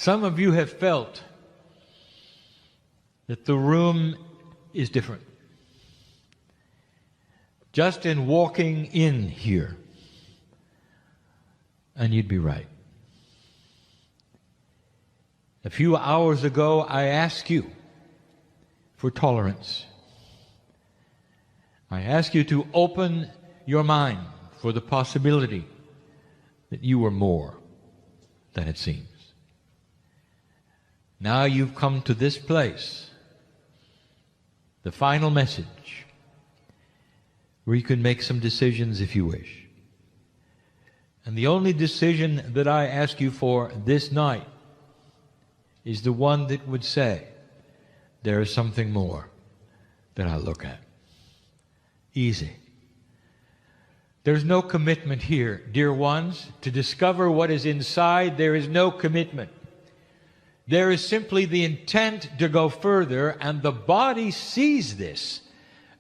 Some of you have felt that the room is different. Just in walking in here, and you'd be right. A few hours ago, I asked you for tolerance. I asked you to open your mind for the possibility that you were more than it seems. Now you've come to this place, the final message, where you can make some decisions if you wish. And the only decision that I ask you for this night is the one that would say, there is something more that I look at. Easy. There's no commitment here, dear ones. To discover what is inside, there is no commitment. There is simply the intent to go further, and the body sees this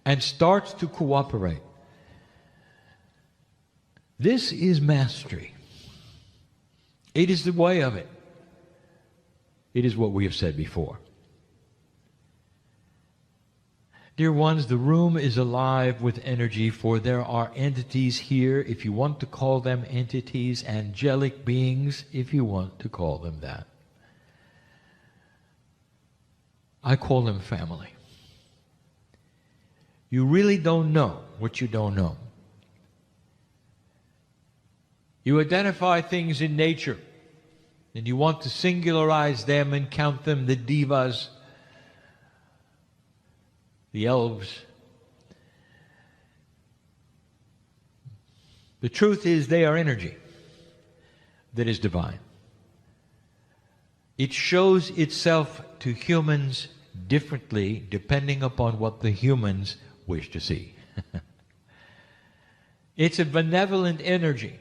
and starts to cooperate. This is mastery. It is the way of it. It is what we have said before. Dear ones, the room is alive with energy, for there are entities here, if you want to call them entities, angelic beings, if you want to call them that. I call them family. You really don't know what you don't know. You identify things in nature, and you want to singularize them and count them, the divas, the elves. The truth is they are energy that is divine. It shows itself to humans differently depending upon what the humans wish to see. It's a benevolent energy.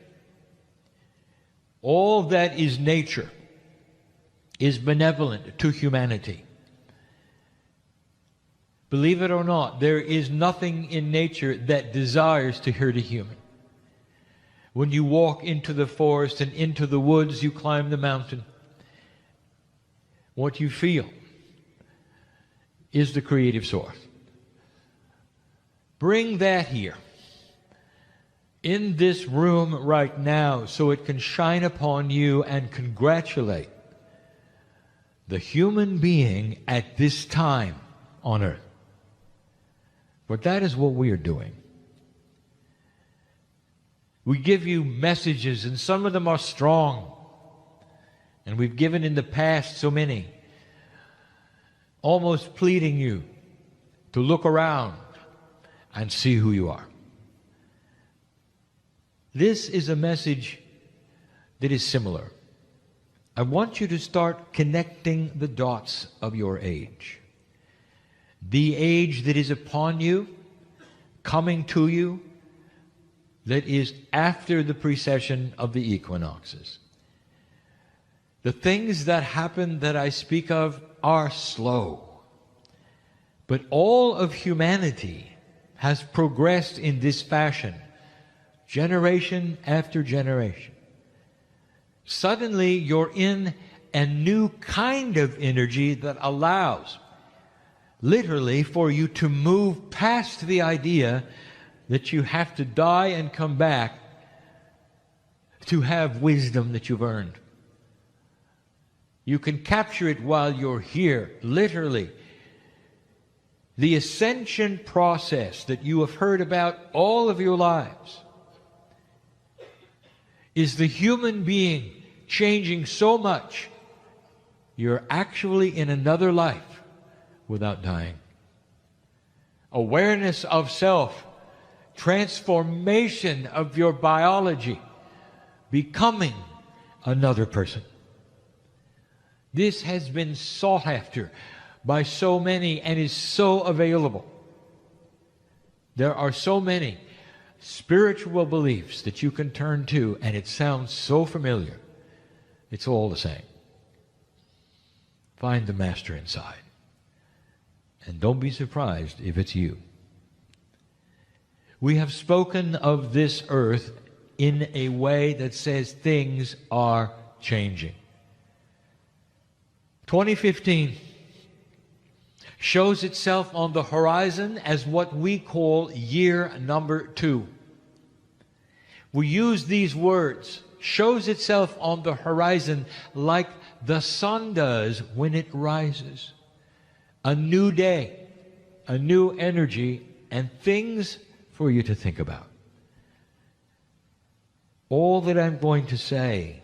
All that is nature is benevolent to humanity. Believe it or not, there is nothing in nature that desires to hurt a human. When you walk into the forest and into the woods, you climb the mountain, what you feel is the creative source. Bring that here, in this room right now, so it can shine upon you and congratulate the human being at this time on earth. But that is what we are doing. We give you messages, and some of them are strong. And we've given in the past so many, almost pleading you to look around and see who you are. This is a message that is similar. I want you to start connecting the dots of your age. The age that is upon you, coming to you, that is after the precession of the equinoxes. The things that happen that I speak of are slow. But all of humanity has progressed in this fashion, generation after generation. Suddenly you're in a new kind of energy that allows literally for you to move past the idea that you have to die and come back to have wisdom that you've earned. You can capture it while you're here, literally. The ascension process that you have heard about all of your lives is the human being changing so much you're actually in another life without dying. Awareness of self, transformation of your biology, becoming another person. This has been sought after by so many and is so available. There are so many spiritual beliefs that you can turn to, and it sounds so familiar. It's all the same. Find the master inside. And don't be surprised if it's you. We have spoken of this earth in a way that says things are changing. 2015 shows itself on the horizon as what we call year number 2. We use these words, shows itself on the horizon like the sun does when it rises. A new day, a new energy, and things for you to think about. All that I'm going to say,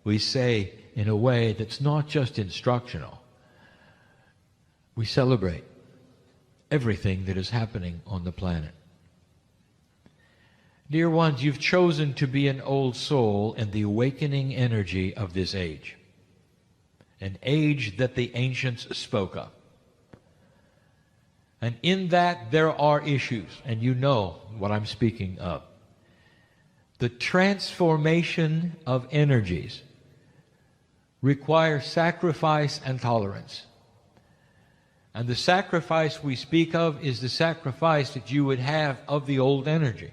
we say in a way that's not just instructional. We celebrate everything that is happening on the planet. Dear ones, you've chosen to be an old soul in the awakening energy of this age, an age that the ancients spoke of. And in that there are issues, and you know what I'm speaking of. The transformation of energies requires sacrifice and tolerance. And the sacrifice we speak of is the sacrifice that you would have of the old energy.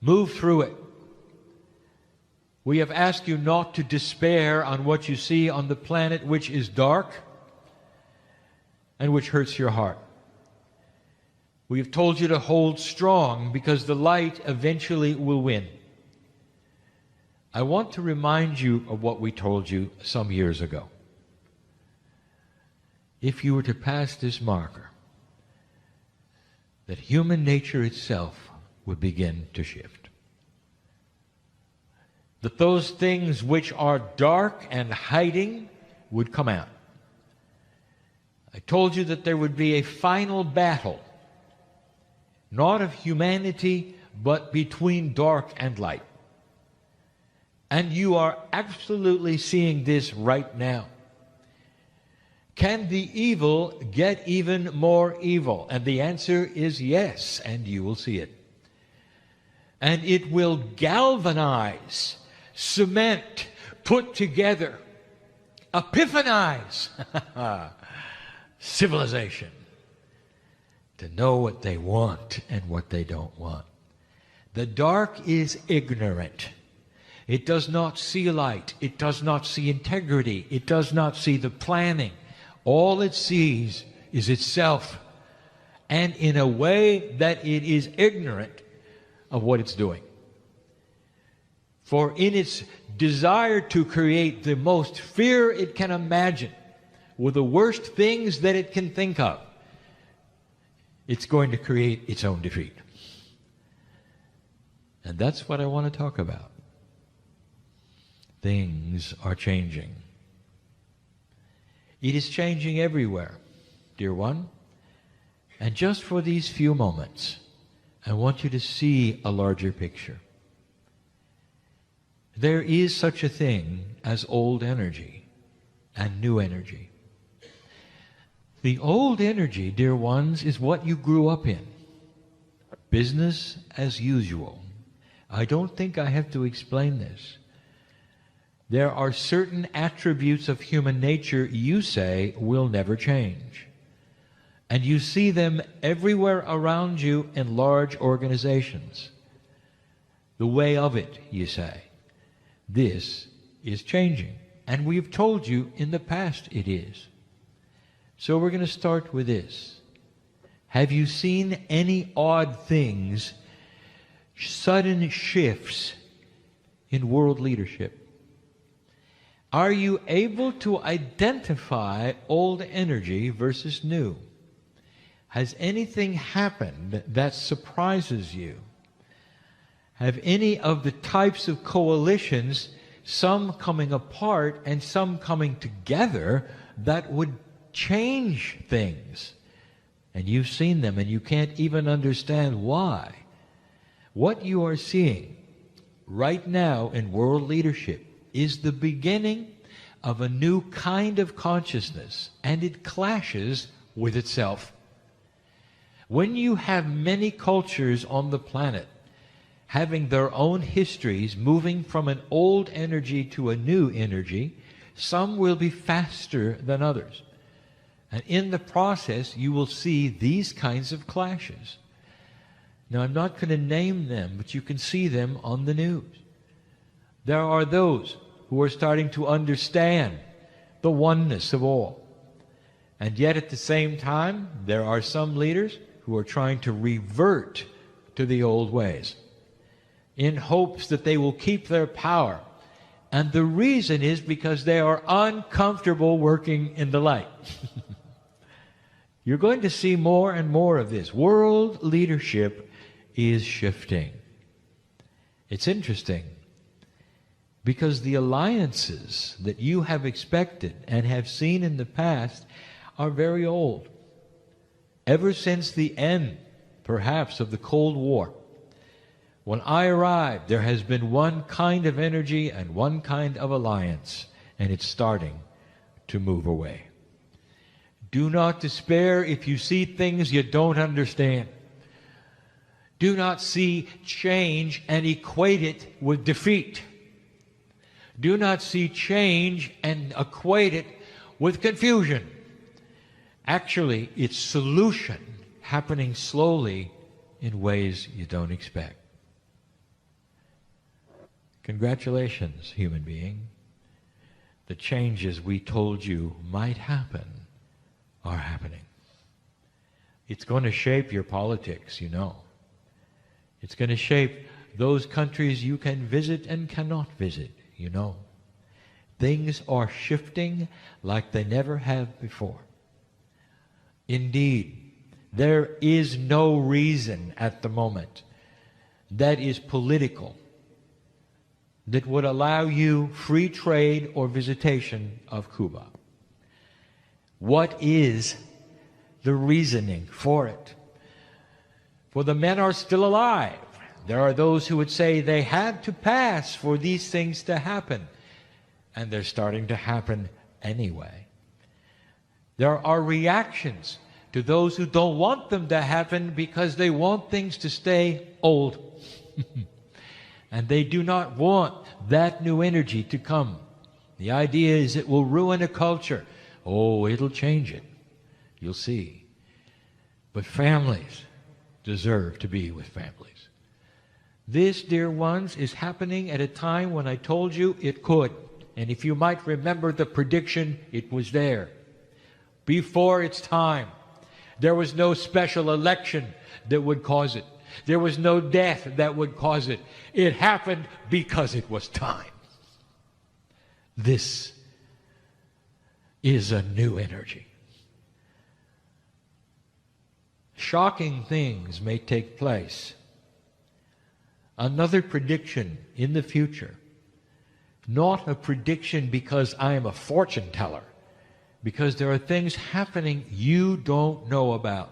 Move through it. We have asked you not to despair on what you see on the planet, which is dark and which hurts your heart. We have told you to hold strong because the light eventually will win. I want to remind you of what we told you some years ago. If you were to pass this marker, that human nature itself would begin to shift. That those things which are dark and hiding would come out. I told you that there would be a final battle, not of humanity, but between dark and light. And you are absolutely seeing this right now. Can the evil get even more evil? And the answer is yes, and you will see it. And it will galvanize, cement, put together, epiphanize civilization to know what they want and what they don't want. The dark is ignorant. It does not see light. It does not see integrity. It does not see the planning. All it sees is itself, and in a way that it is ignorant of what it's doing. For in its desire to create the most fear it can imagine, with the worst things that it can think of, it's going to create its own defeat. And that's what I want to talk about. Things are changing. It is changing everywhere, dear one. And just for these few moments, I want you to see a larger picture. There is such a thing as old energy and new energy. The old energy, dear ones, is what you grew up in. Business as usual. I don't think I have to explain this. There are certain attributes of human nature you say will never change. And you see them everywhere around you in large organizations. The way of it, you say. This is changing. And we've told you in the past it is. So we're going to start with this. Have you seen any odd things, sudden shifts in world leadership? Are you able to identify old energy versus new? Has anything happened that surprises you? Have any of the types of coalitions, some coming apart and some coming together, that would change things? And you've seen them and you can't even understand why. What you are seeing right now in world leadership is the beginning of a new kind of consciousness, and it clashes with itself. When you have many cultures on the planet having their own histories, moving from an old energy to a new energy, some will be faster than others. And in the process, you will see these kinds of clashes. Now, I'm not going to name them, but you can see them on the news. There are those who are starting to understand the oneness of all. And yet at the same time, there are some leaders who are trying to revert to the old ways in hopes that they will keep their power. And the reason is because they are uncomfortable working in the light. You're going to see more and more of this. World leadership is shifting. It's interesting because the alliances that you have expected and have seen in the past are very old. Ever since the end, perhaps, of the Cold War, when I arrived, there has been one kind of energy and one kind of alliance, and it's starting to move away. Do not despair if you see things you don't understand. Do not see change and equate it with defeat. Do not see change and equate it with confusion. Actually, it's solution happening slowly in ways you don't expect. Congratulations, human being. The changes we told you might happen are happening. It's going to shape your politics, you know. It's going to shape those countries you can visit and cannot visit, you know. Things are shifting like they never have before. Indeed, there is no reason at the moment that is political that would allow you free trade or visitation of Cuba. What is the reasoning for it? For the men are still alive. There are those who would say they had to pass for these things to happen, and they're starting to happen anyway. There are reactions to those who don't want them to happen because they want things to stay old. And they do not want that new energy to come. The idea is it will ruin a culture. Oh, it'll change it. You'll see. But families deserve to be with families. This, dear ones, is happening at a time when I told you it could. And if you might remember the prediction, it was there. Before its time. There was no special election that would cause it. There was no death that would cause it. It happened because it was time. This is a new energy. Shocking things may take place. Another prediction in the future. Not a prediction because I am a fortune teller, because there are things happening you don't know about.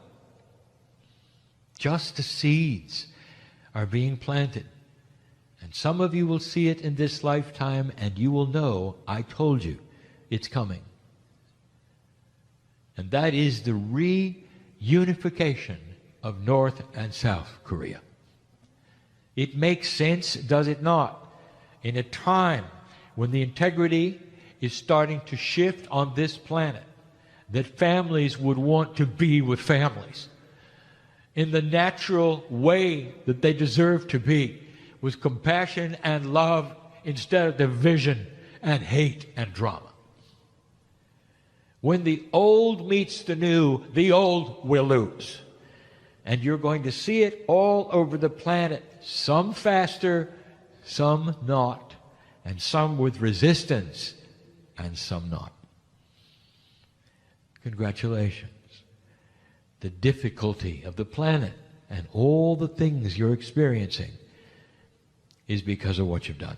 Just the seeds are being planted. And some of you will see it in this lifetime, and you will know, I told you, it's coming. And that is the reunification of North and South Korea. It makes sense, does it not? In a time when the integrity is starting to shift on this planet, that families would want to be with families in the natural way that they deserve to be, with compassion and love instead of division and hate and drama. When the old meets the new, the old will lose. And you're going to see it all over the planet, some faster, some not, and some with resistance, and some not. Congratulations. The difficulty of the planet and all the things you're experiencing is because of what you've done.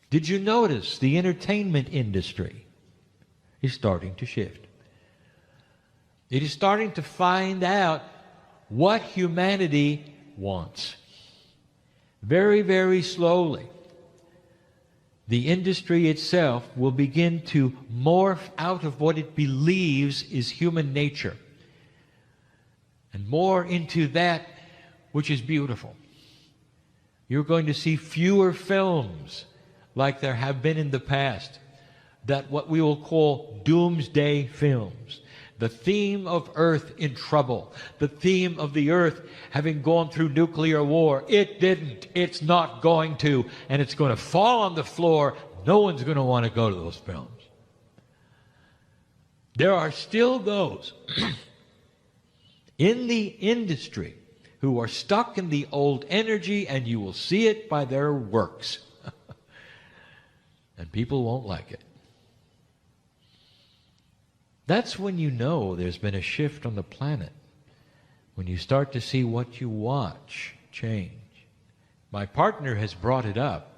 Did you notice the entertainment industry is starting to shift? It is starting to find out what humanity wants. Very, very slowly, the industry itself will begin to morph out of what it believes is human nature and more into that which is beautiful. You're going to see fewer films like there have been in the past, that what we will call doomsday films. The theme of Earth in trouble, the theme of the Earth having gone through nuclear war. It didn't. It's not going to. And it's going to fall on the floor No one's going to want to go to those films. There are still those in the industry who are stuck in the old energy, and you will see it by their works. And people won't like it. That's when you know there's been a shift on the planet. When you start to see what you watch change. My partner has brought it up.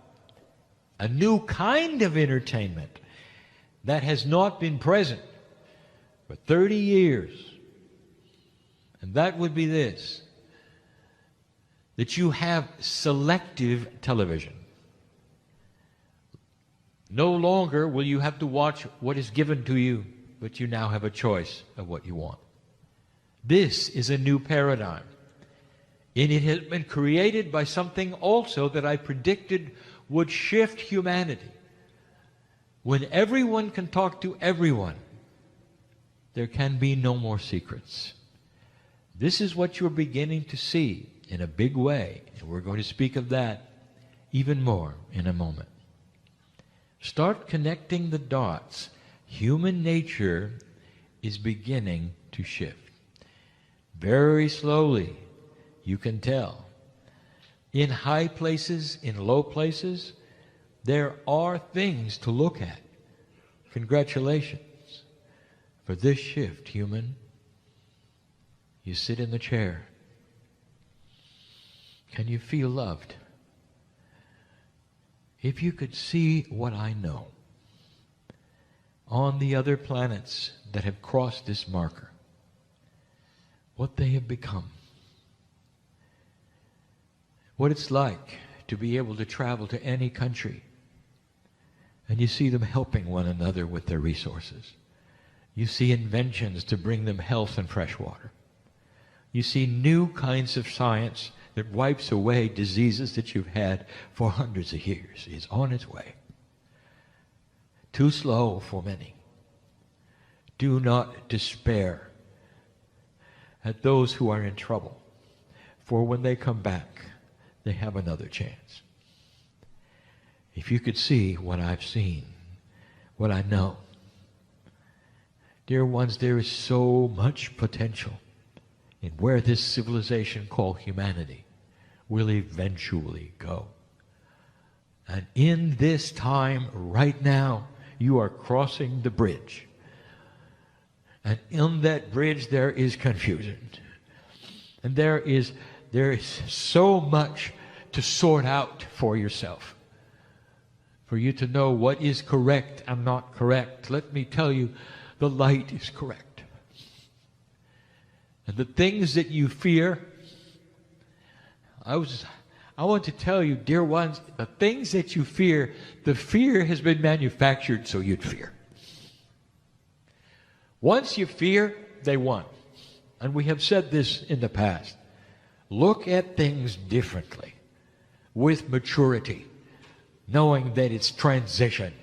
A new kind of entertainment that has not been present for 30 years. And that would be this: that you have selective television. No longer will you have to watch what is given to you, but you now have a choice of what you want. This is a new paradigm. And it has been created by something also that I predicted would shift humanity. When everyone can talk to everyone, there can be no more secrets. This is what you're beginning to see in a big way, and we're going to speak of that even more in a moment. Start connecting the dots. Human nature is beginning to shift. Very slowly, you can tell. In high places, in low places, there are things to look at. Congratulations for this shift, human. You sit in the chair. Can you feel loved? If you could see what I know on the other planets that have crossed this marker, what they have become, what it's like to be able to travel to any country, and you see them helping one another with their resources. You see inventions to bring them health and fresh water. You see new kinds of science that wipes away diseases that you've had for hundreds of years. It's on its way. Too slow for many. Do not despair at those who are in trouble, for when they come back, they have another chance. If you could see what I've seen, what I know, dear ones, there is so much potential in where this civilization called humanity will eventually go. And in this time, right now, you are crossing the bridge. And in that bridge there is confusion. And there is so much to sort out for yourself. For you to know what is correct and not correct. Let me tell you, the light is correct. And the things that you fear, I want to tell you, dear ones, the things that you fear, the fear has been manufactured so you'd fear. Once you fear, they won. And we have said this in the past. Look at things differently, with maturity, knowing that it's transition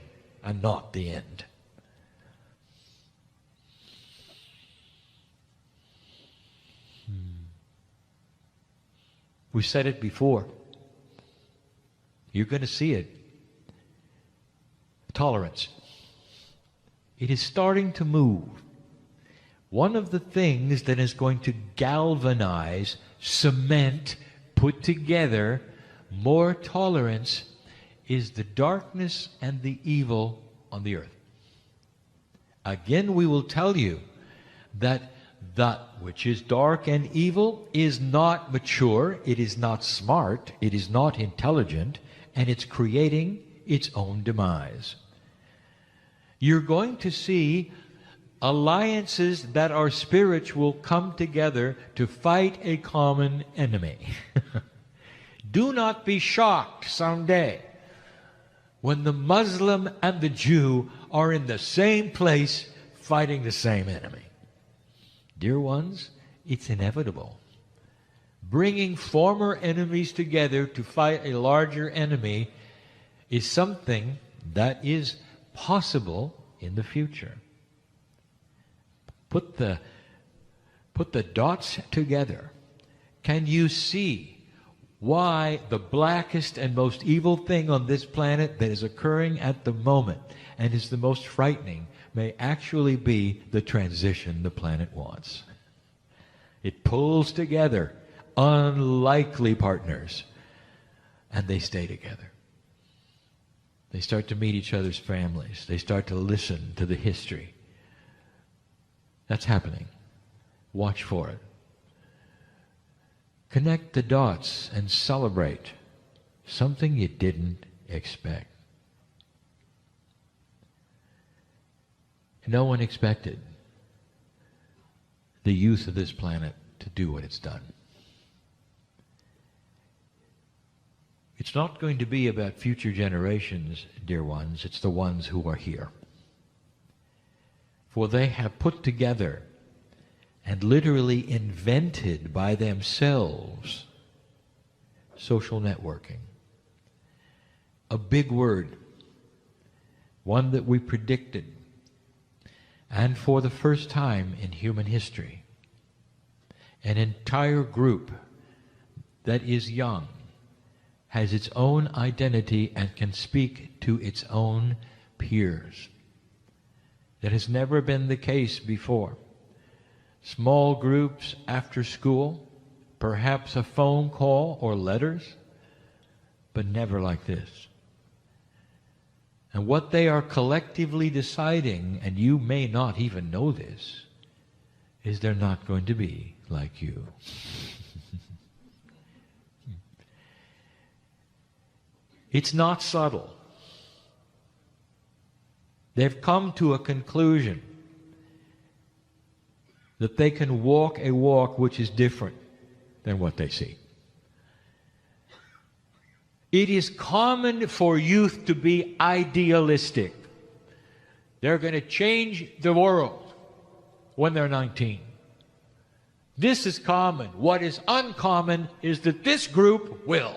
and not the end. We said it before. You're going to see it. Tolerance. It is starting to move. One of the things that is going to galvanize, cement, put together more tolerance is the darkness and the evil on the earth. Again, we will tell you that that which is dark and evil is not mature, it is not smart, it is not intelligent, and it's creating its own demise. You're going to see alliances that are spiritual come together to fight a common enemy. Do not be shocked someday when the Muslim and the Jew are in the same place fighting the same enemy. Dear ones, it's inevitable. Bringing former enemies together to fight a larger enemy is something that is possible in the future. Put the dots together. Can you see why the blackest and most evil thing on this planet that is occurring at the moment and is the most frightening may actually be the transition the planet wants. It pulls together unlikely partners, and they stay together. They start to meet each other's families. They start to listen to the history. That's happening. Watch for it. Connect the dots and celebrate something you didn't expect. No one expected the youth of this planet to do what it's done. It's not going to be about future generations, dear ones. It's the ones who are here. For they have put together and literally invented by themselves social networking. A big word, one that we predicted, and for the first time in human history, an entire group that is young, has its own identity and can speak to its own peers. That has never been the case before. Small groups after school, perhaps a phone call or letters, but never like this. And what they are collectively deciding, and you may not even know this, is they're not going to be like you. It's not subtle. They've come to a conclusion that they can walk a walk which is different than what they see. It is common for youth to be idealistic. They're going to change the world when they're 19. This is common. What is uncommon is that this group will.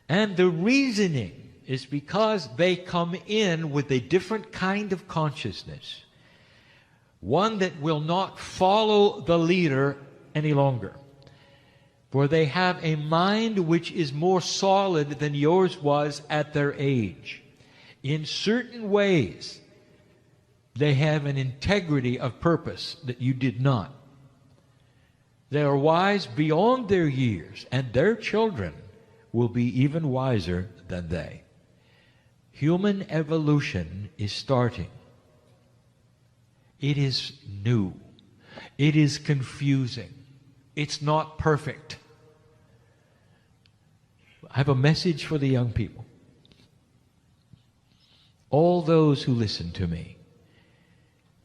And the reasoning is because they come in with a different kind of consciousness, one that will not follow the leader any longer. For they have a mind which is more solid than yours was at their age. In certain ways, they have an integrity of purpose that you did not. They are wise beyond their years, and their children will be even wiser than they. Human evolution is starting. It is new. It is confusing. It's not perfect. I have a message for the young people. All those who listen to me,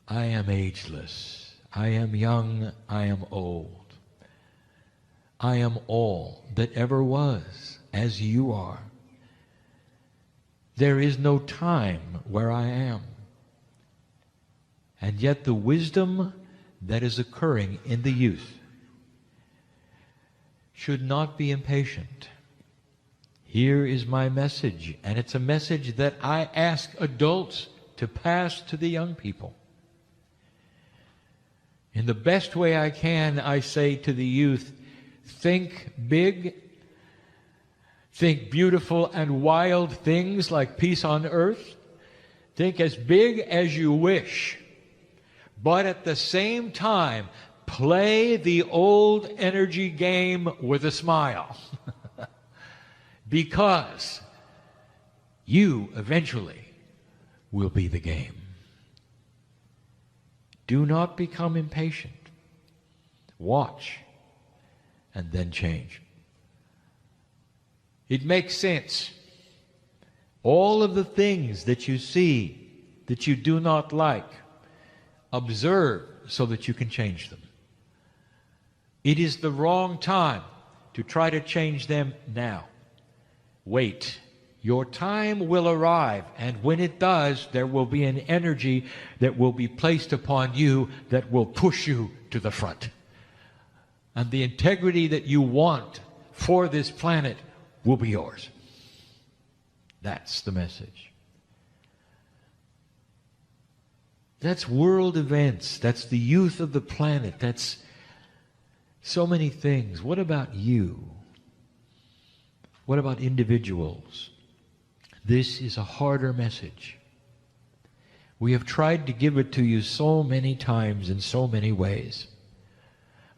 I am ageless. I am young. I am old. I am all that ever was, as you are. There is no time where I am. And yet the wisdom that is occurring in the youth should not be impatient. Here is my message, and it's a message that I ask adults to pass to the young people. In the best way I can, I say to the youth, think big, think beautiful and wild things like peace on earth. Think as big as you wish. But at the same time, play the old energy game with a smile. Because you eventually will be the game. Do not become impatient. Watch and then change. It makes sense. All of the things that you see that you do not like, observe so that you can change them. It is the wrong time to try to change them now. Wait. Your time will arrive, and when it does, there will be an energy that will be placed upon you that will push you to the front. And the integrity that you want for this planet will be yours. That's the message. That's world events. That's the youth of the planet. That's So many things. What about you? What about individuals? This is a harder message. We have tried to give it to you so many times in so many ways.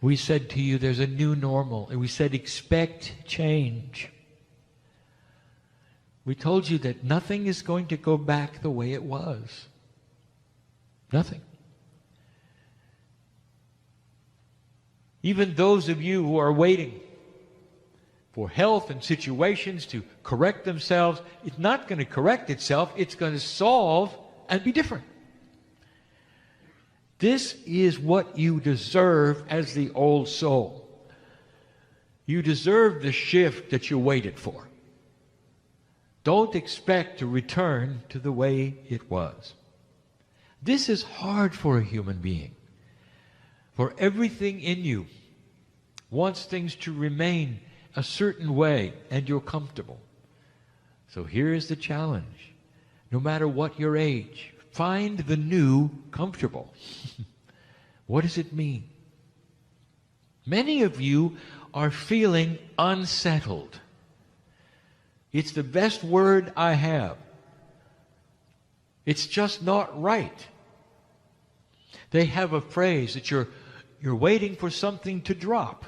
We said to you, there's a new normal, and we said, expect change. We told you that nothing is going to go back the way it was. Nothing. Even those of you who are waiting for health and situations to correct themselves, it's not going to correct itself, it's going to solve and be different. This is what you deserve as the old soul. You deserve the shift that you waited for. Don't expect to return to the way it was. This is hard for a human being. For everything in you wants things to remain a certain way, and you're comfortable. So here is the challenge. No matter what your age, find the new comfortable. What does it mean? Many of you are feeling unsettled. It's the best word I have. It's just not right. They have a phrase that you're waiting for something to drop.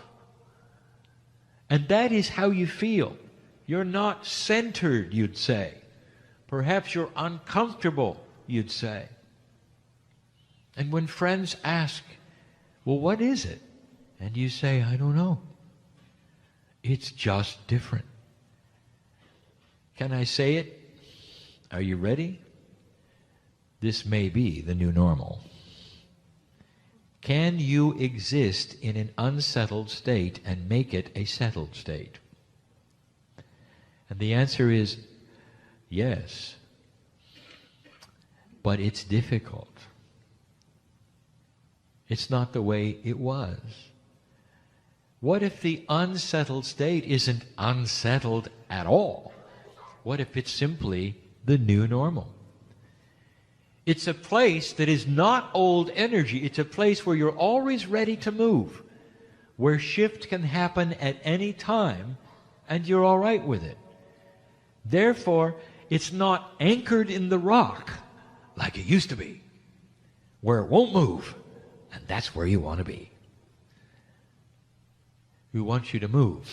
And that is how you feel. You're not centered, you'd say. Perhaps you're uncomfortable, you'd say. And when friends ask, well, what is it? And you say, I don't know. It's just different. Can I say it? Are you ready? This may be the new normal. Can you exist in an unsettled state and make it a settled state? And the answer is yes. But it's difficult. It's not the way it was. What if the unsettled state isn't unsettled at all? What if it's simply the new normal? It's a place that is not old energy. It's a place where you're always ready to move, where shift can happen at any time, and you're all right with it. Therefore, it's not anchored in the rock like it used to be, where it won't move, and that's where you want to be. We want you to move.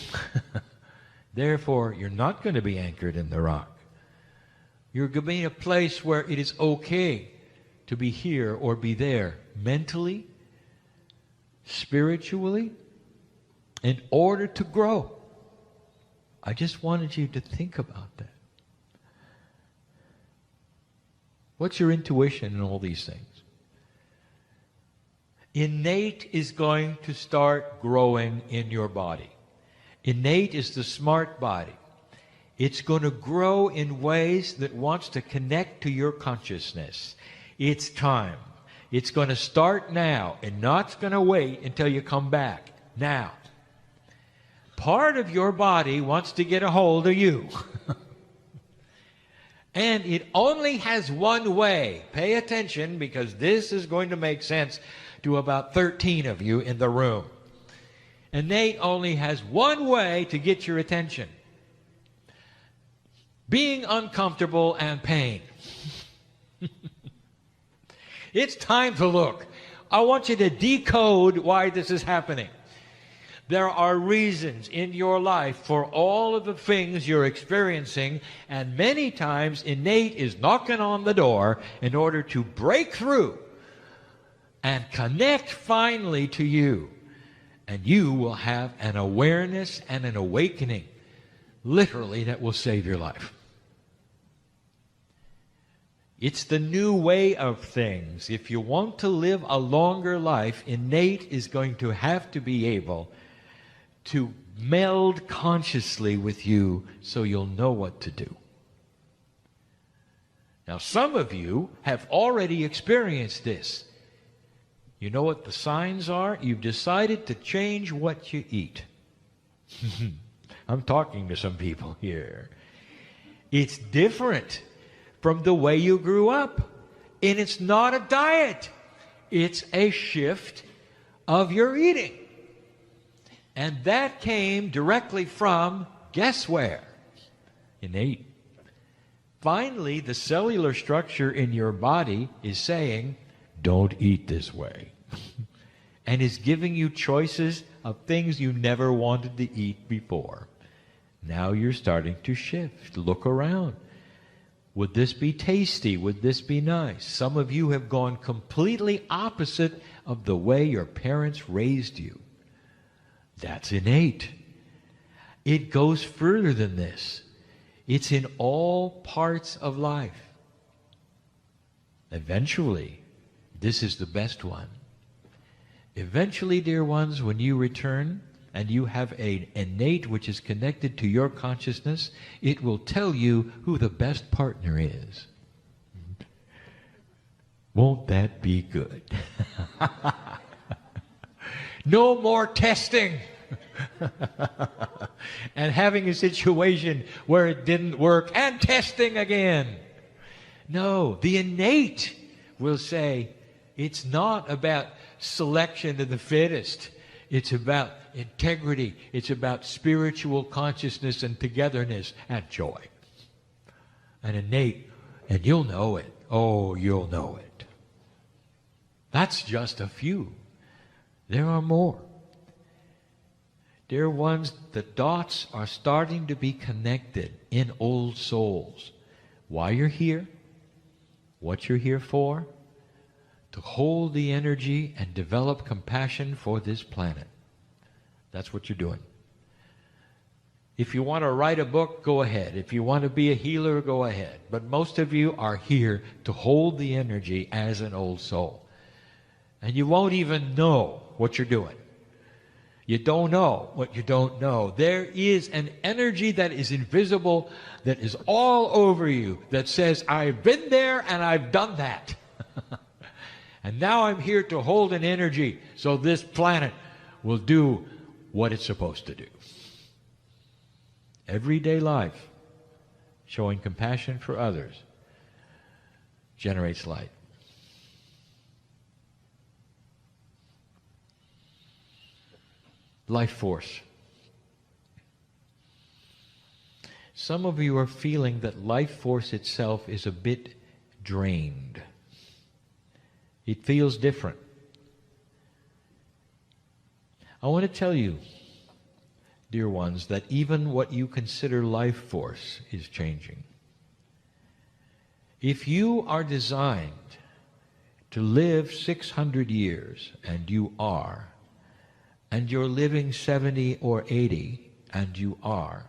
Therefore, you're not going to be anchored in the rock. You're going to be in a place where it is okay to be here or be there, mentally, spiritually, in order to grow. I just wanted you to think about that. What's your intuition in all these things? Innate is going to start growing in your body. Innate is the smart body. It's going to grow in ways that wants to connect to your consciousness. It's time. It's going to start now and not going to wait until you come back. Now. Part of your body wants to get a hold of you. And it only has one way. Pay attention, because this is going to make sense to about 13 of you in the room. Innate only has one way to get your attention. Being uncomfortable and pain. It's time to look. I want you to decode why this is happening. There are reasons in your life for all of the things you're experiencing, and many times innate is knocking on the door in order to break through and connect finally to you. And you will have an awareness and an awakening, literally, that will save your life. It's the new way of things. If you want to live a longer life, innate is going to have to be able to meld consciously with you so you'll know what to do. Now, some of you have already experienced this. You know what the signs are? You've decided to change what you eat. I'm talking to some people here. It's different from the way you grew up. And it's not a diet. It's a shift of your eating. And that came directly from, guess where? Innate. Finally, the cellular structure in your body is saying, don't eat this way. And is giving you choices of things you never wanted to eat before. Now you're starting to shift. Look around. Would this be tasty? Would this be nice? Some of you have gone completely opposite of the way your parents raised you. That's innate. It goes further than this. It's in all parts of life. Eventually, this is the best one. Eventually, dear ones, when you return and you have an innate which is connected to your consciousness, it will tell you who the best partner is. Won't that be good? No more testing. And having a situation where it didn't work and testing again. No, the innate will say it's not about selection of the fittest. It's about integrity. It's about spiritual consciousness and togetherness and joy. And innate, and you'll know it. Oh, you'll know it. That's just a few. There are more. Dear ones, the dots are starting to be connected in old souls. Why you're here, what you're here for, to hold the energy and develop compassion for this planet. That's what you're doing. If you want to write a book, go ahead. If you want to be a healer, go ahead. But most of you are here to hold the energy as an old soul. And you won't even know what you're doing. You don't know what you don't know. There is an energy that is invisible, that is all over you, that says, I've been there and I've done that. And now I'm here to hold an energy so this planet will do what it's supposed to do. Everyday life, showing compassion for others, generates light. Life force. Some of you are feeling that life force itself is a bit drained. It feels different. I want to tell you, dear ones, that even what you consider life force is changing. If you are designed to live 600 years, and you are, and you're living 70 or 80, and you are,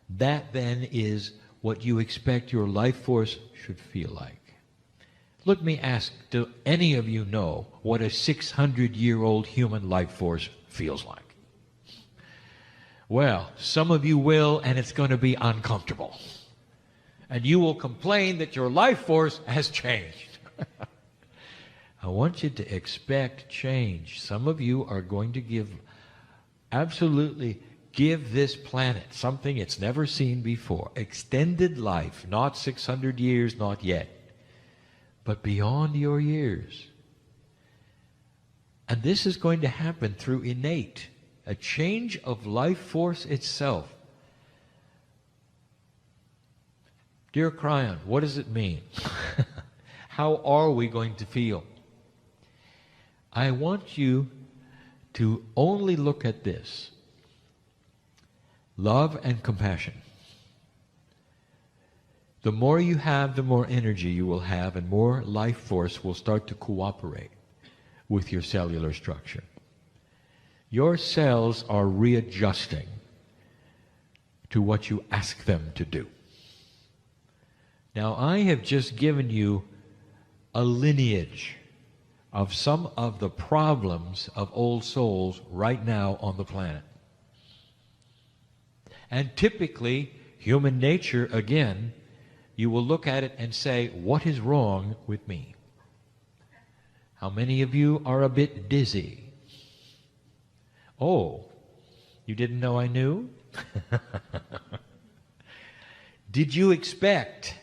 that then is what you expect your life force should feel like. Let me ask, do any of you know what a 600-year-old human life force feels like? Well, some of you will, and it's going to be uncomfortable. And you will complain that your life force has changed. I want you to expect change. Some of you are going to absolutely give this planet something it's never seen before. Extended life, not 600 years, not yet, but beyond your years. And this is going to happen through innate, a change of life force itself. Dear Kryon, what does it mean? How are we going to feel? I want you to only look at this. Love and compassion. The more you have, the more energy you will have, and more life force will start to cooperate with your cellular structure. Your cells are readjusting to what you ask them to do. Now, I have just given you a lineage of some of the problems of old souls right now on the planet. And typically, human nature, again, you will look at it and say, what is wrong with me? How many of you are a bit dizzy? Oh, you didn't know I knew? Did you expect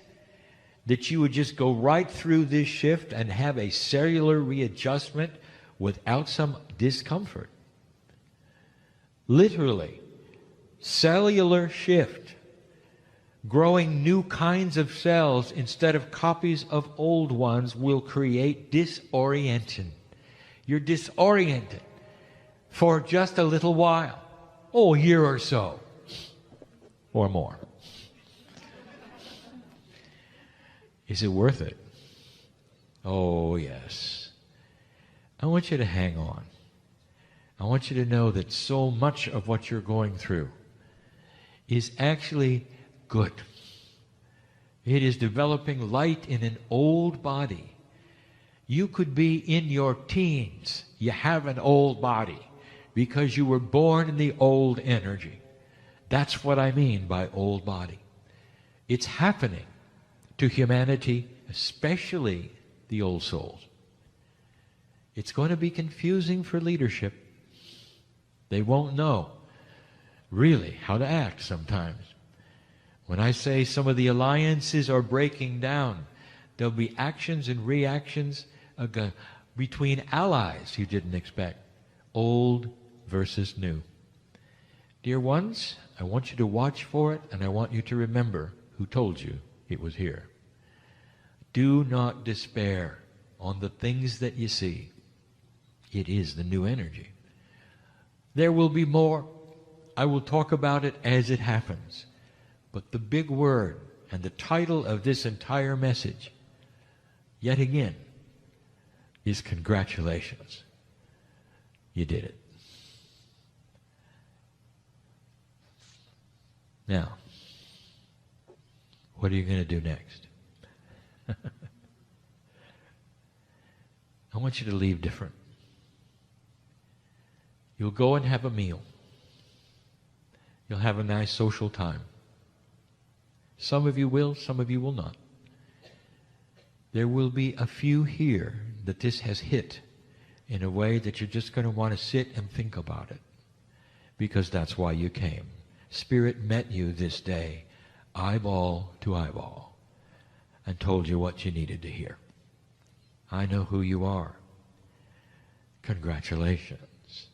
that you would just go right through this shift and have a cellular readjustment without some discomfort? literally, cellular shift, growing new kinds of cells instead of copies of old ones will create disorientation. You're disoriented for just a little while. Oh, a year or so. Or more. Is it worth it? Oh, yes. I want you to hang on. I want you to know that so much of what you're going through is actually good. It is developing light in an old body. You could be in your teens. You have an old body because you were born in the old energy. That's what I mean by old body. It's happening to humanity, especially the old souls. It's going to be confusing for leadership. They won't know really how to act sometimes. When I say some of the alliances are breaking down, there'll be actions and reactions between allies you didn't expect. Old versus new. Dear ones, I want you to watch for it, and I want you to remember who told you it was here. Do not despair on the things that you see. It is the new energy. There will be more. I will talk about it as it happens. But the big word and the title of this entire message, yet again, is congratulations. You did it. Now, what are you going to do next? I want you to leave different. You'll go and have a meal. You'll have a nice social time. Some of you will, some of you will not. There will be a few here that this has hit in a way that you're just going to want to sit and think about it, because that's why you came. Spirit met you this day, eyeball to eyeball, and told you what you needed to hear. I know who you are. Congratulations.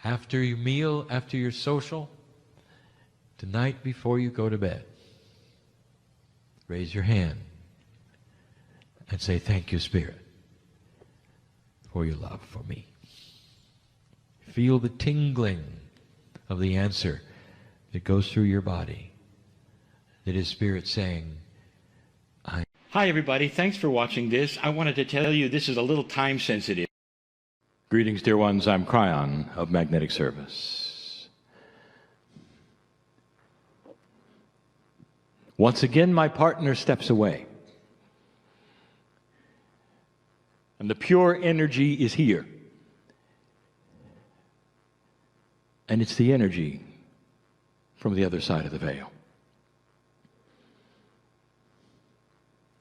After your meal, after your social, tonight before you go to bed, raise your hand and say, thank you, Spirit, for your love for me. Feel the tingling of the answer that goes through your body. That is Spirit saying, Hi everybody, thanks for watching this. I wanted to tell you this is a little time sensitive. Greetings, dear ones. I'm Kryon of Magnetic Service. Once again, my partner steps away. And the pure energy is here. And it's the energy from the other side of the veil.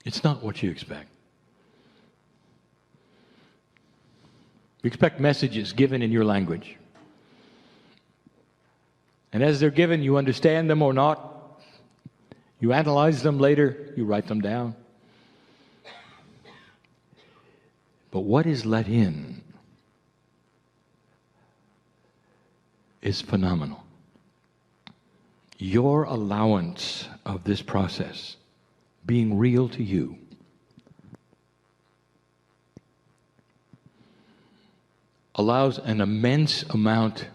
It's not what you expect. You expect messages given in your language. And as they're given, you understand them or not. You analyze them later, you write them down. But what is let in is phenomenal. Your allowance of this process being real to you allows an immense amount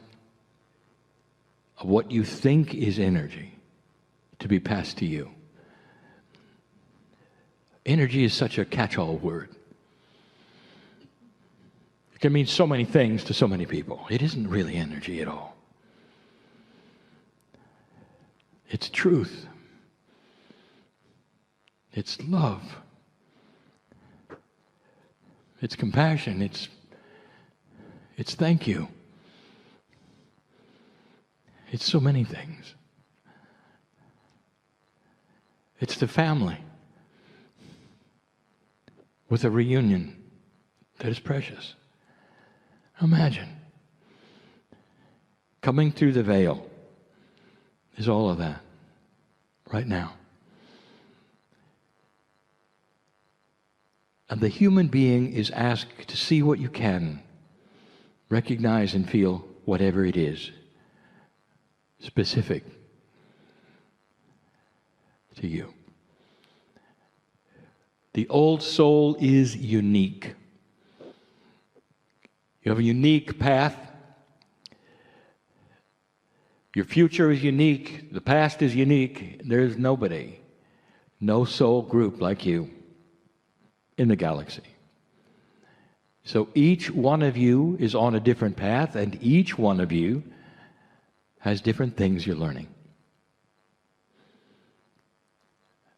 of what you think is energy to be passed to you. Energy is such a catch-all word. It can mean so many things to so many people. It isn't really energy at all. It's truth. It's love. It's compassion. It's thank you. It's so many things. It's the family with a reunion that is precious. Imagine. Coming through the veil is all of that right now. And the human being is asked to see what you can, recognize and feel whatever it is, specific to you. The old soul is unique. You have a unique path. Your future is unique. The past is unique. There's nobody, no soul group like you in the galaxy. So each one of you is on a different path, and each one of you has different things you're learning.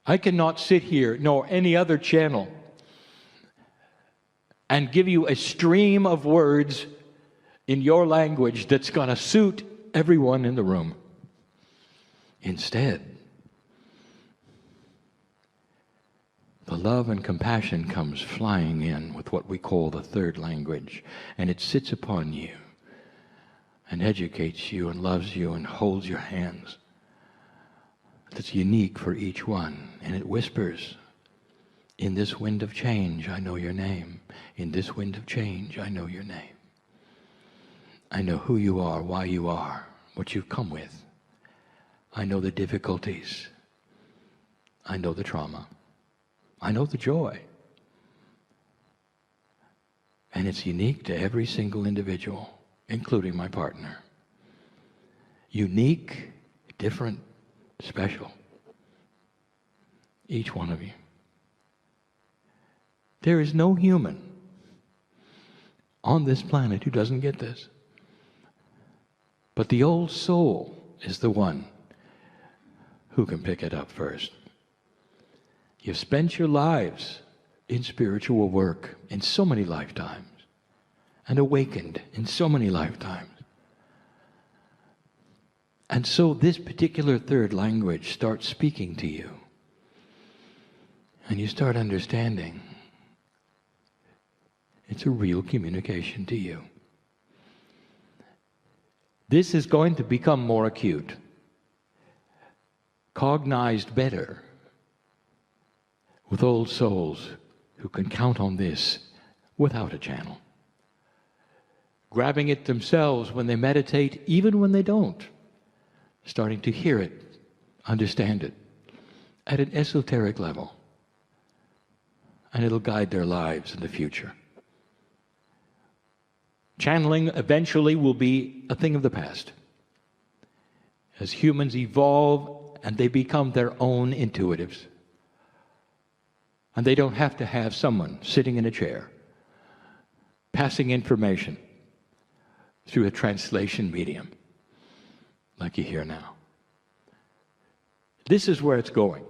I cannot sit here, nor any other channel, and give you a stream of words in your language that's going to suit everyone in the room. Instead, the love and compassion comes flying in with what we call the third language, and it sits upon you and educates you and loves you and holds your hands. That's unique for each one, and it whispers, in this wind of change, I know your name. In this wind of change, I know your name. I know who you are, why you are, what you've come with. I know the difficulties. I know the trauma. I know the joy. And it's unique to every single individual, including my partner. Unique, different, special. Each one of you. There is no human on this planet who doesn't get this. But the old soul is the one who can pick it up first. You've spent your lives in spiritual work in so many lifetimes and awakened in so many lifetimes. And so this particular third language starts speaking to you. And you start understanding it's a real communication to you. This is going to become more acute, cognized better with old souls who can count on this without a channel. Grabbing it themselves when they meditate, even when they don't. Starting to hear it, understand it, at an esoteric level. And it'll guide their lives in the future. Channeling eventually will be a thing of the past. As humans evolve and they become their own intuitives. And they don't have to have someone sitting in a chair, passing information through a translation medium, like you hear now. This is where it's going.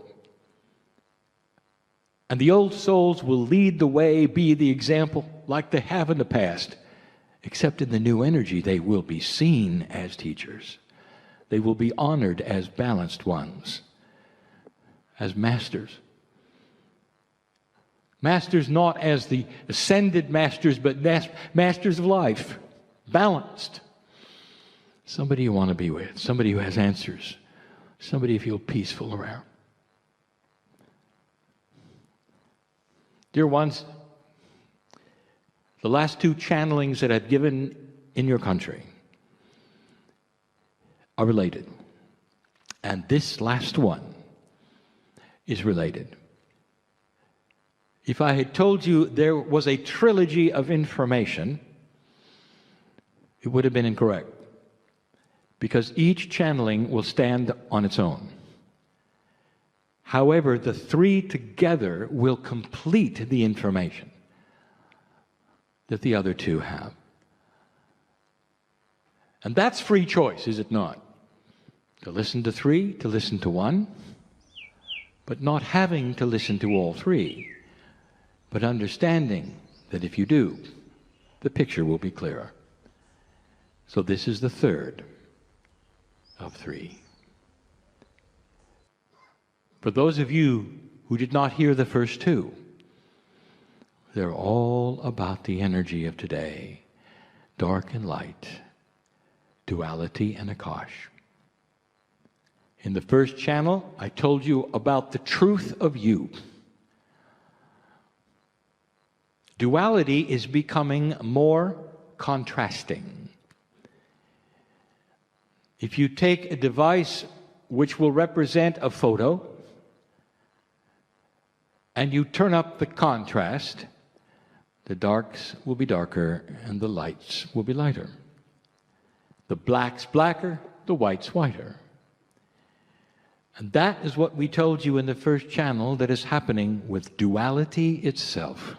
And the old souls will lead the way, be the example, like they have in the past. Except in the new energy, they will be seen as teachers. They will be honored as balanced ones, as masters. Masters not as the ascended masters, but masters of life, balanced. Somebody you want to be with, somebody who has answers, somebody you feel peaceful around. Dear ones, the last two channelings that I've given in your country are related. And this last one is related. If I had told you there was a trilogy of information, it would have been incorrect. Because each channeling will stand on its own. However, the three together will complete the information that the other two have. And that's free choice, is it not? To listen to three, to listen to one, but not having to listen to all three, but understanding that if you do, the picture will be clearer. So this is the third of three. For those of you who did not hear the first two, they're all about the energy of today, dark and light, duality and Akash. In the first channel, I told you about the truth of you. Duality is becoming more contrasting. If you take a device which will represent a photo, and you turn up the contrast, the darks will be darker and the lights will be lighter. The black's blacker, the white's whiter. And that is what we told you in the first channel that is happening with duality itself.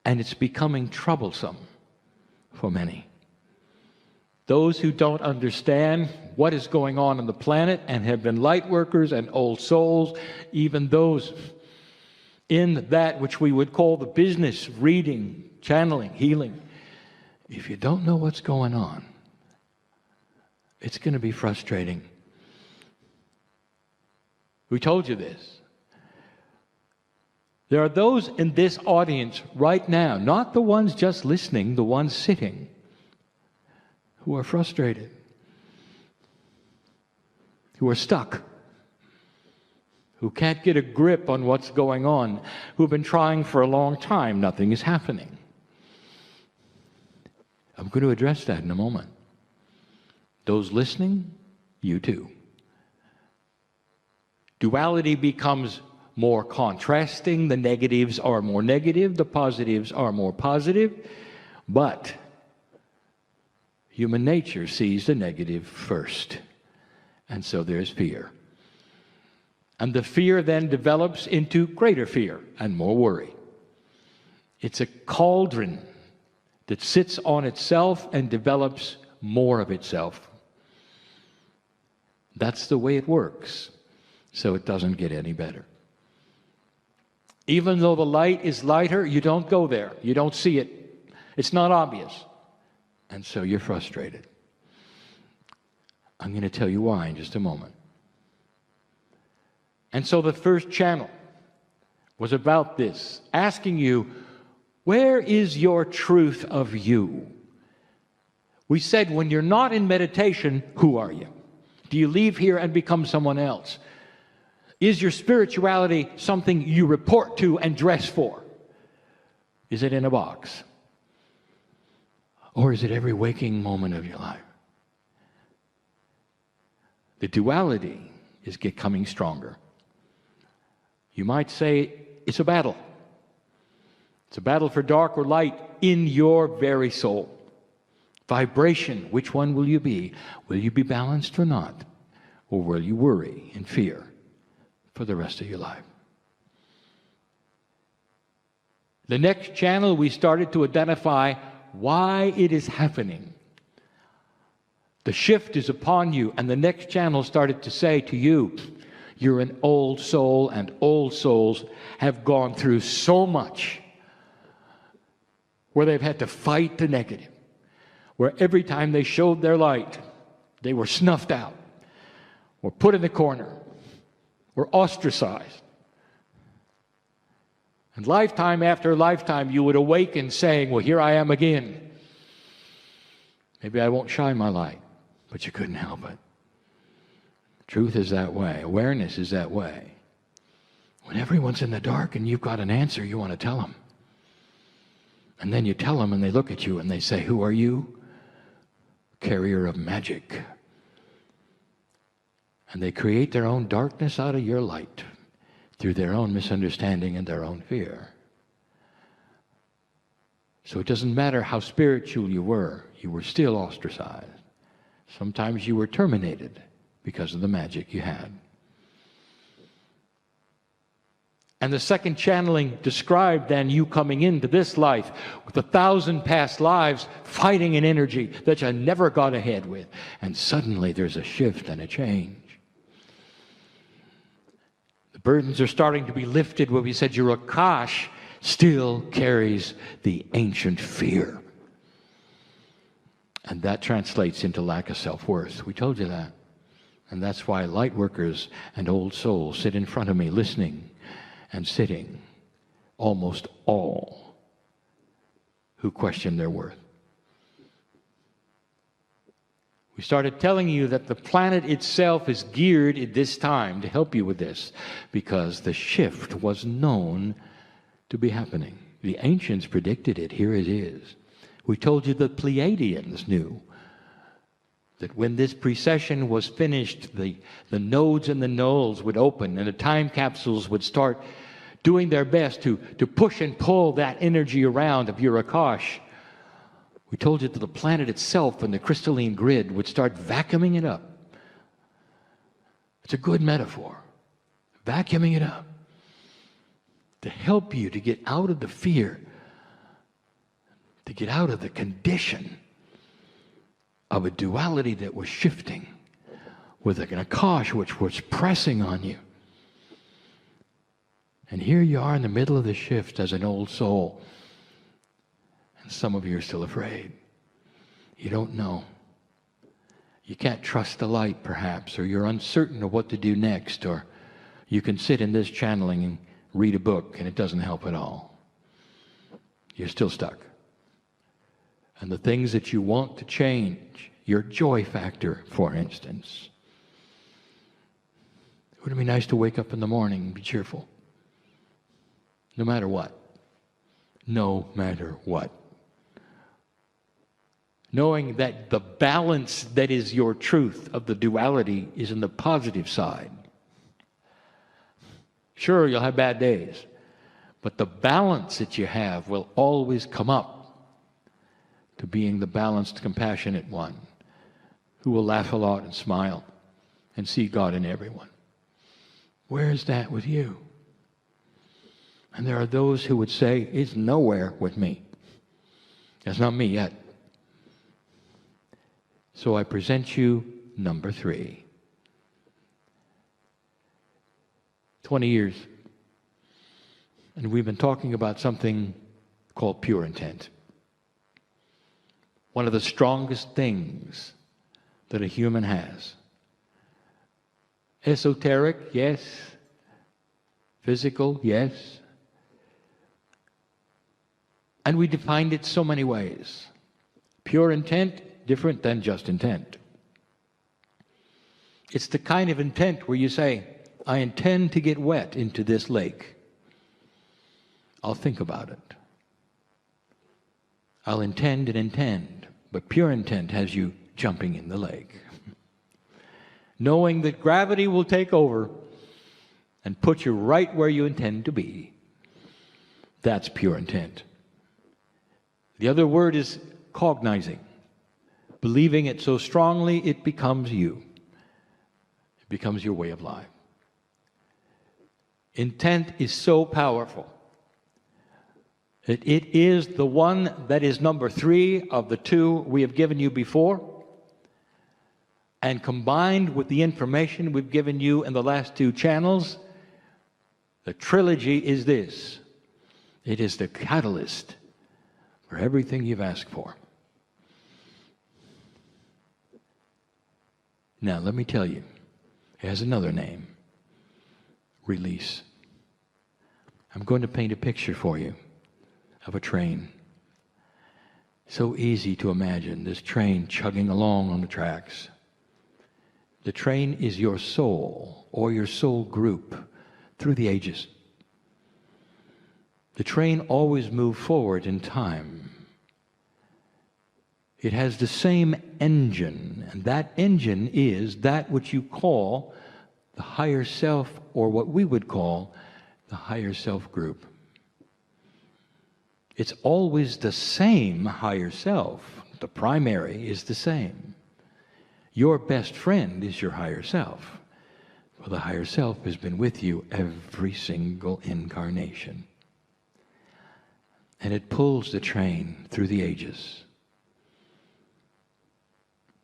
And it's becoming troublesome for many. Those who don't understand what is going on the planet and have been light workers and old souls, even those in that which we would call the business, reading, channeling, healing. If you don't know what's going on, it's going to be frustrating. We told you this. There are those in this audience right now, not the ones just listening, the ones sitting, who are frustrated, who are stuck, who can't get a grip on what's going on, who've been trying for a long time. Nothing is happening. I'm going to address that in a moment. Those listening, you too. Duality becomes more contrasting. The negatives are more negative. The positives are more positive. But human nature sees the negative first. And so there's fear. And the fear then develops into greater fear and more worry. It's a cauldron that sits on itself and develops more of itself. That's the way it works. So it doesn't get any better. Even though the light is lighter, you don't go there. You don't see it. It's not obvious. And so you're frustrated. I'm going to tell you why in just a moment. And so the first channel was about this, asking you, where is your truth of you? We said, when you're not in meditation, who are you? Do you leave here and become someone else? Is your spirituality something you report to and dress for? Is it in a box? Or is it every waking moment of your life? The duality is becoming stronger. You might say it's a battle. It's a battle for dark or light in your very soul. Vibration, which one will you be? Will you be balanced or not? Or will you worry and fear for the rest of your life? The next channel, we started to identify why it is happening. The shift is upon you, and the next channel started to say to you, you're an old soul, and old souls have gone through so much where they've had to fight the negative, where every time they showed their light, they were snuffed out, or put in the corner, or ostracized. And lifetime after lifetime, you would awaken saying, well, here I am again. Maybe I won't shine my light, but you couldn't help it. Truth is that way. Awareness is that way. When everyone's in the dark and you've got an answer, you want to tell them. And then you tell them and they look at you and they say, who are you? Carrier of magic. And they create their own darkness out of your light through their own misunderstanding and their own fear. So it doesn't matter how spiritual you were still ostracized. Sometimes you were terminated because of the magic you had. And the second channeling described then you coming into this life with 1,000 past lives fighting an energy that you never got ahead with. And suddenly there's a shift and a change. The burdens are starting to be lifted where we said your Akash still carries the ancient fear. And that translates into lack of self-worth. We told you that. And that's why light workers and old souls sit in front of me listening and sitting, almost all who question their worth. We started telling you that the planet itself is geared at this time to help you with this because the shift was known to be happening. The ancients predicted it. Here it is. We told you the Pleiadians knew that when this precession was finished, the nodes and the nulls would open and the time capsules would start doing their best to push and pull that energy around of your Akash. We told you that the planet itself and the crystalline grid would start vacuuming it up. It's a good metaphor. Vacuuming it up to help you to get out of the fear, to get out of the condition of a duality that was shifting with an Akash which was pressing on you. And here you are in the middle of the shift as an old soul. And some of you are still afraid. You don't know. You can't trust the light, perhaps, or you're uncertain of what to do next, or you can sit in this channeling and read a book and it doesn't help at all. You're still stuck. And the things that you want to change, your joy factor, for instance. Wouldn't it be nice to wake up in the morning and be cheerful? No matter what. No matter what. Knowing that the balance that is your truth of the duality is in the positive side. Sure, you'll have bad days, but the balance that you have will always come up to being the balanced, compassionate one who will laugh a lot and smile and see God in everyone. Where is that with you? And there are those who would say, it's nowhere with me. That's not me yet. So I present you number 3. 20 years. And we've been talking about something called pure intent. One of the strongest things that a human has. Esoteric, yes. Physical, yes. And we defined it so many ways. Pure intent, different than just intent. It's the kind of intent where you say, I intend to get wet into this lake. I'll think about it. I'll intend and intend, but pure intent has you jumping in the lake. Knowing that gravity will take over and put you right where you intend to be. That's pure intent. The other word is cognizing. Believing it so strongly, it becomes you. It becomes your way of life. Intent is so powerful. It is the one that is number 3 of the 2 we have given you before. And combined with the information we've given you in the last 2 channels, the trilogy is this. It is the catalyst for everything you've asked for. Now, let me tell you, it has another name. Release. I'm going to paint a picture for you of a train. So easy to imagine this train chugging along on the tracks. The train is your soul or your soul group through the ages. The train always moves forward in time. It has the same engine, and that engine is that which you call the higher self, or what we would call the higher self group. It's always the same higher self. The primary is the same. Your best friend is your higher self. Well, the higher self has been with you every single incarnation. And it pulls the train through the ages.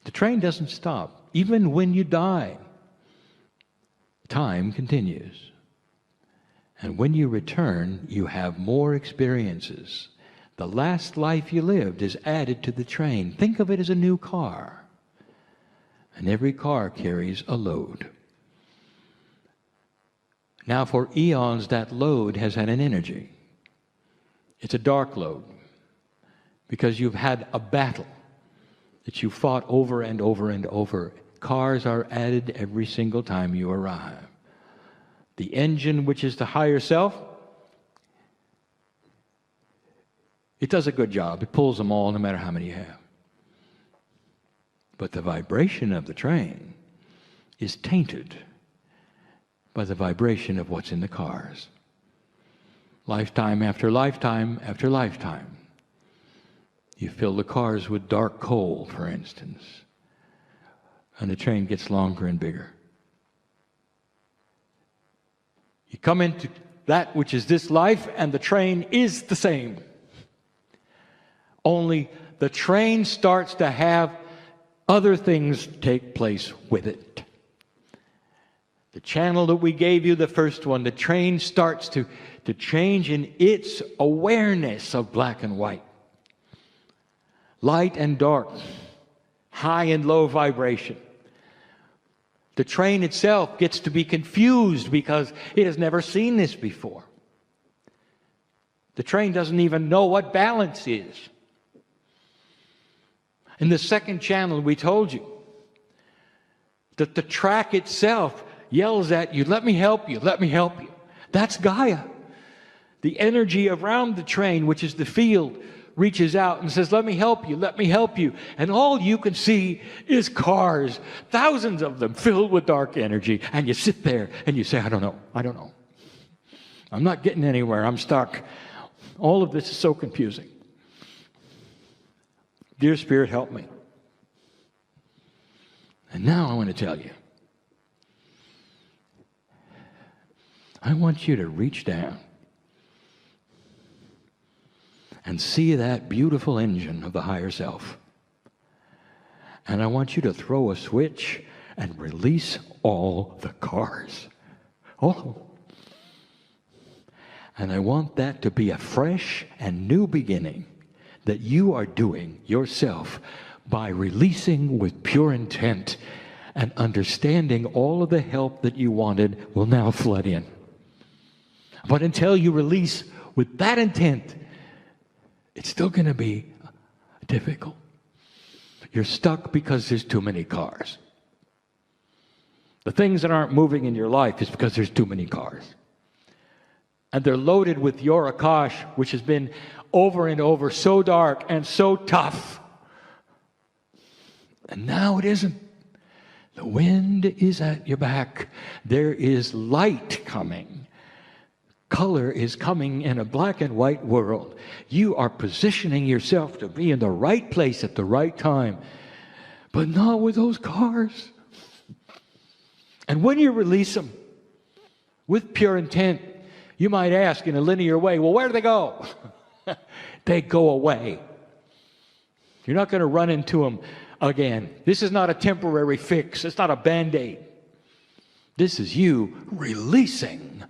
The train doesn't stop. Even when you die, time continues. And when you return, you have more experiences. The last life you lived is added to the train. Think of it as a new car. And every car carries a load. Now for eons, that load has had an energy. It's a dark load. Because you've had a battle that you fought over and over and over. Cars are added every single time you arrive. The engine, which is the higher self, it does a good job. It pulls them all, no matter how many you have. But the vibration of the train is tainted by the vibration of what's in the cars. Lifetime after lifetime after lifetime. You fill the cars with dark coal, for instance, and the train gets longer and bigger. You come into that which is this life, and the train is the same. Only the train starts to have other things take place with it. The channel that we gave you, the first one, the train starts to change in its awareness of black and white, light and dark, high and low vibration. The train itself gets to be confused because it has never seen this before. The train doesn't even know what balance is. In the second channel, we told you that the track itself yells at you, let me help you, let me help you. That's Gaia. The energy around the train, which is the field, reaches out and says, let me help you, let me help you. And all you can see is cars, thousands of them filled with dark energy. And you sit there and you say, I don't know. I'm not getting anywhere, I'm stuck. All of this is so confusing. Dear Spirit, help me. And now I want to tell you, I want you to reach down and see that beautiful engine of the higher self. And I want you to throw a switch and release all the cars. All of them. And I want that to be a fresh and new beginning that you are doing yourself by releasing with pure intent and understanding all of the help that you wanted will now flood in. But until you release with that intent, it's still going to be difficult. You're stuck because there's too many cars. The things that aren't moving in your life is because there's too many cars. And they're loaded with your Akash, which has been over and over so dark and so tough. And now it isn't. The wind is at your back. There is light coming. Color is coming in a black and white world. You are positioning yourself to be in the right place at the right time, but not with those cars. And when you release them with pure intent, you might ask in a linear way, well, where do they go? They go away. You're not going to run into them again. This is not a temporary fix. It's not a Band-Aid. This is you releasing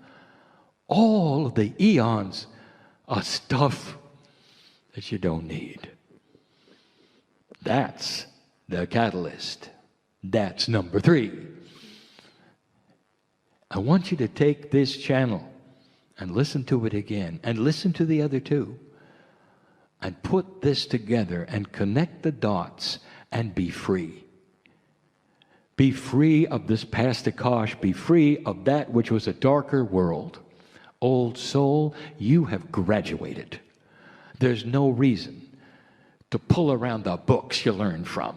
all of the eons of stuff that you don't need. That's the catalyst. That's number 3. I want you to take this channel and listen to it again, and listen to the other 2, and put this together and connect the dots and be free. Be free of this past Akash. Be free of that which was a darker world. Old soul, you have graduated. There's no reason to pull around the books you learned from.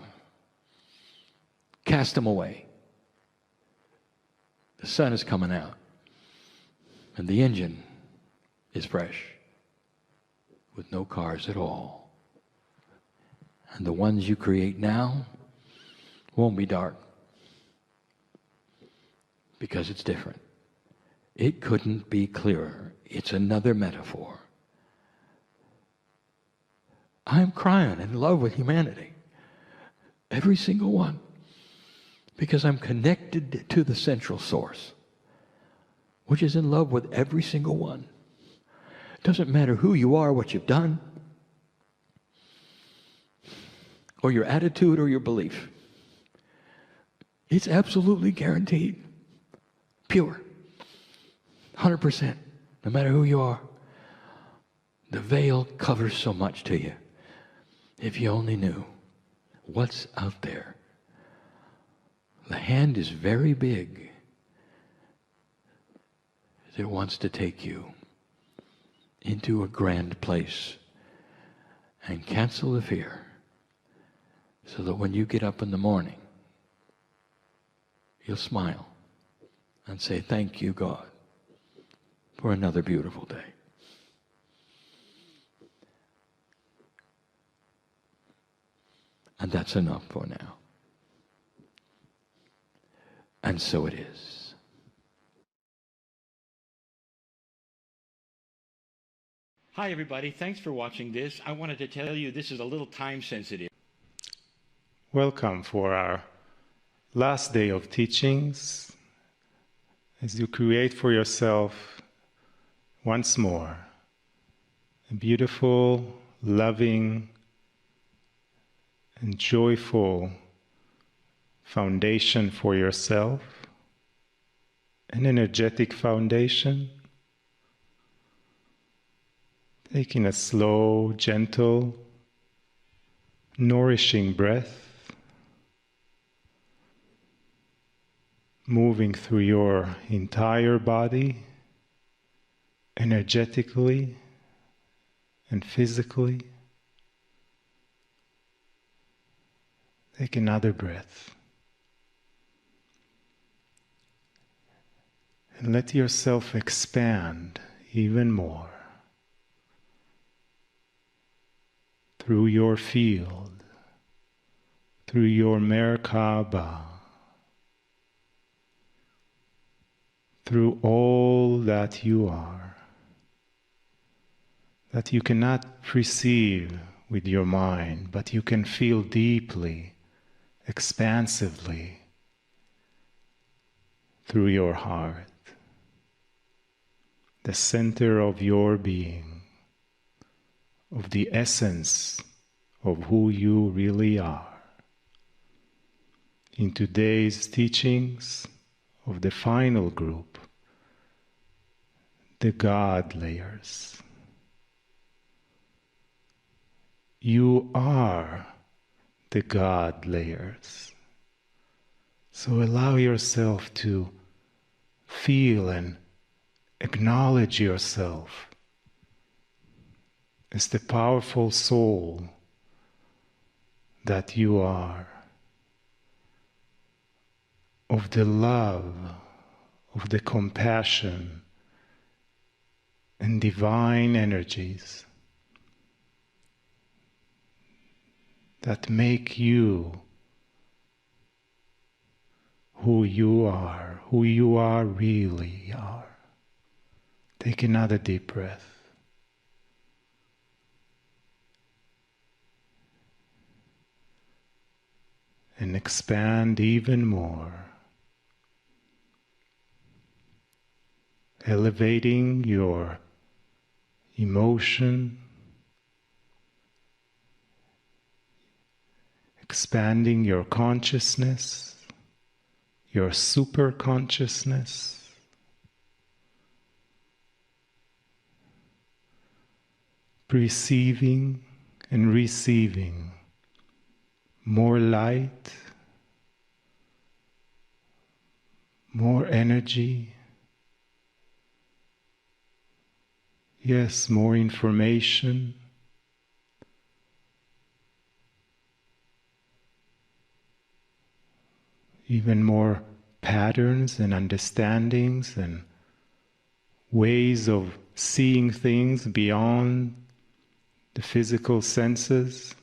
Cast them away. The sun is coming out, and the engine is fresh, with no cars at all. And the ones you create now won't be dark, because it's different. It couldn't be clearer. It's another metaphor. I'm Kryon, in love with humanity. Every single one. Because I'm connected to the central source, which is in love with every single one. It doesn't matter who you are, what you've done, or your attitude or your belief. It's absolutely guaranteed. Pure. 100%. No matter who you are. The veil covers so much to you. If you only knew what's out there. The hand is very big. It wants to take you into a grand place and cancel the fear so that when you get up in the morning, you'll smile and say, thank you, God, for another beautiful day. And that's enough for now. And so it is. Hi everybody, thanks for watching this. I wanted to tell you this is a little time sensitive. Welcome for our last day of teachings as you create for yourself once more a beautiful, loving, and joyful foundation for yourself, an energetic foundation. Taking a slow, gentle, nourishing breath, moving through your entire body, energetically and physically. Take another breath. And let yourself expand even more through your field, through your Merkaba, through all that you are, that you cannot perceive with your mind, but you can feel deeply, expansively through your heart, the center of your being, of the essence of who you really are. In today's teachings of the final group, the God layers. You are the God layers. So allow yourself to feel and acknowledge yourself as the powerful soul that you are, of the love, of the compassion and divine energies that make you who you are really are. Take another deep breath. And expand even more, elevating your emotion, expanding your consciousness, your super consciousness, perceiving and receiving more light, more energy, yes, more information, even more patterns and understandings and ways of seeing things beyond the physical senses.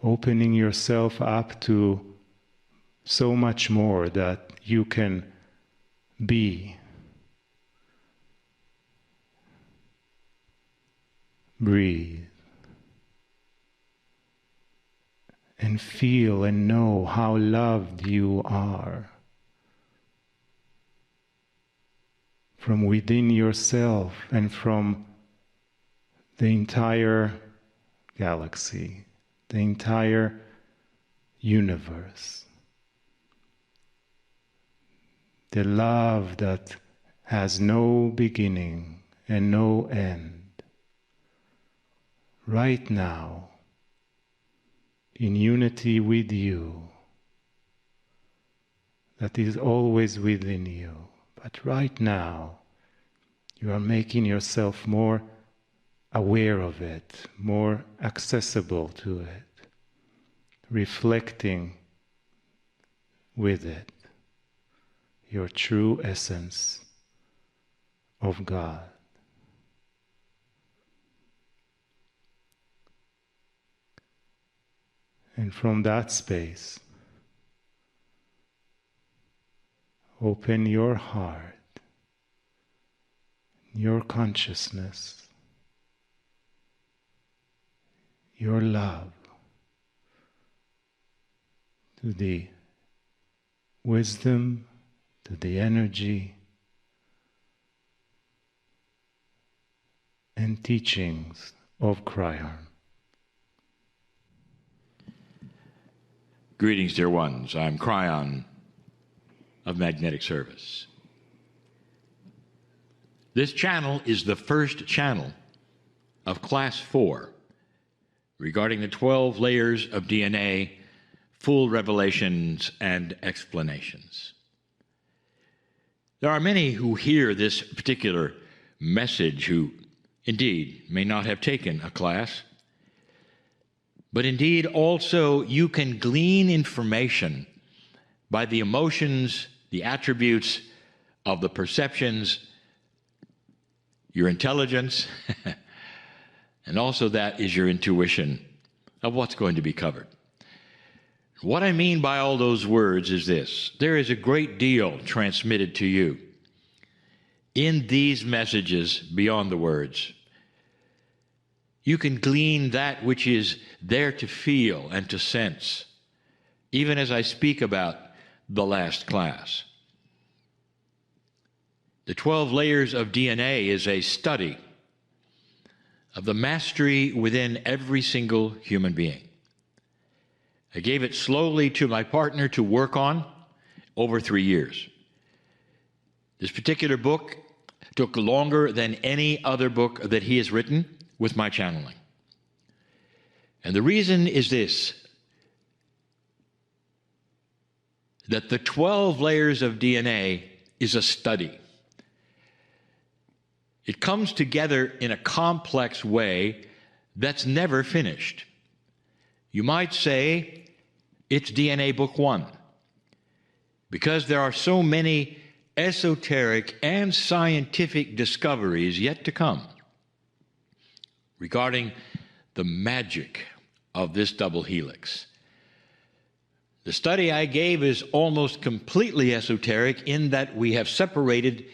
Opening yourself up to so much more that you can be. Breathe. And feel and know how loved you are. From within yourself and from the entire galaxy, the entire universe. The love that has no beginning and no end. Right now, in unity with you, that is always within you. But right now, you are making yourself more aware of it, more accessible to it. reflecting with it your true essence of God. And from that space, open your heart, your consciousness, your love to the wisdom, to the energy and teachings of Kryon. Greetings, dear ones. I'm Kryon of Magnetic Service. This channel is the first channel of Class 4 regarding the 12 layers of DNA, full revelations and explanations. There are many who hear this particular message who indeed may not have taken a class, but indeed also you can glean information by the emotions, the attributes of the perceptions, your intelligence, and also that is your intuition of what's going to be covered. What I mean by all those words is this: there is a great deal transmitted to you in these messages beyond the words. You can glean that which is there to feel and to sense, even as I speak about the last class. The 12 layers of DNA is a study of the mastery within every single human being. I gave it slowly to my partner to work on over 3 years. This particular book took longer than any other book that he has written with my channeling. And the reason is this: that the 12 layers of DNA is a study. It comes together in a complex way that's never finished. You might say it's DNA Book 1, because there are so many esoteric and scientific discoveries yet to come regarding the magic of this double helix. The study I gave is almost completely esoteric in that we have separated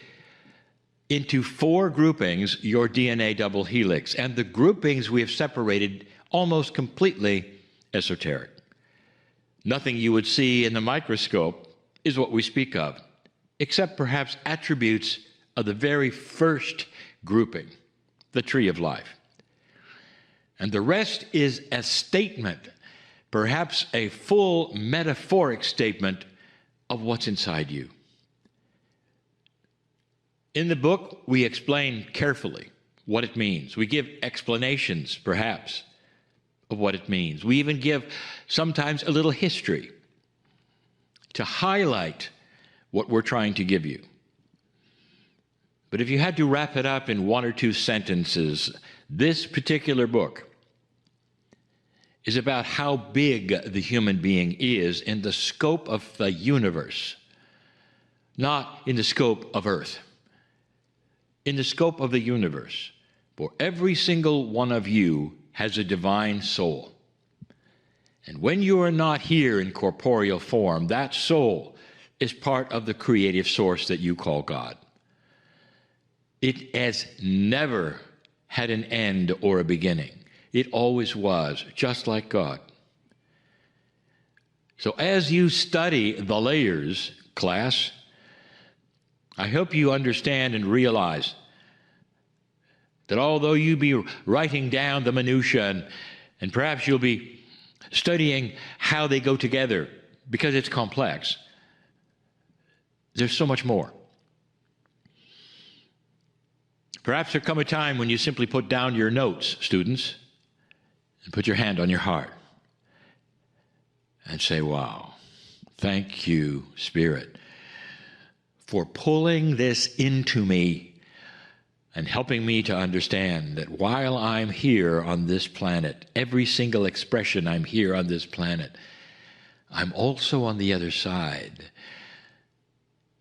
into 4 groupings your DNA double helix, and the groupings we have separated almost completely esoteric. Nothing you would see in the microscope is what we speak of, except perhaps attributes of the very first grouping, the tree of life. And the rest is a statement, perhaps a full metaphoric statement of what's inside you. In the book, we explain carefully what it means. We give explanations, perhaps, of what it means. We even give sometimes a little history to highlight what we're trying to give you. But if you had to wrap it up in 1 or 2 sentences, this particular book is about how big the human being is in the scope of the universe, not in the scope of Earth. In the scope of the universe, for every single one of you has a divine soul. And when you are not here in corporeal form, that soul is part of the creative source that you call God. It has never had an end or a beginning. It always was, just like God. So as you study the layers, class, I hope you understand and realize that although you be writing down the minutiae and perhaps you'll be studying how they go together because it's complex, there's so much more. Perhaps there come a time when you simply put down your notes, students, and put your hand on your heart and say, wow, thank you, Spirit, for pulling this into me and helping me to understand that while I'm here on this planet, every single expression I'm here on this planet, I'm also on the other side.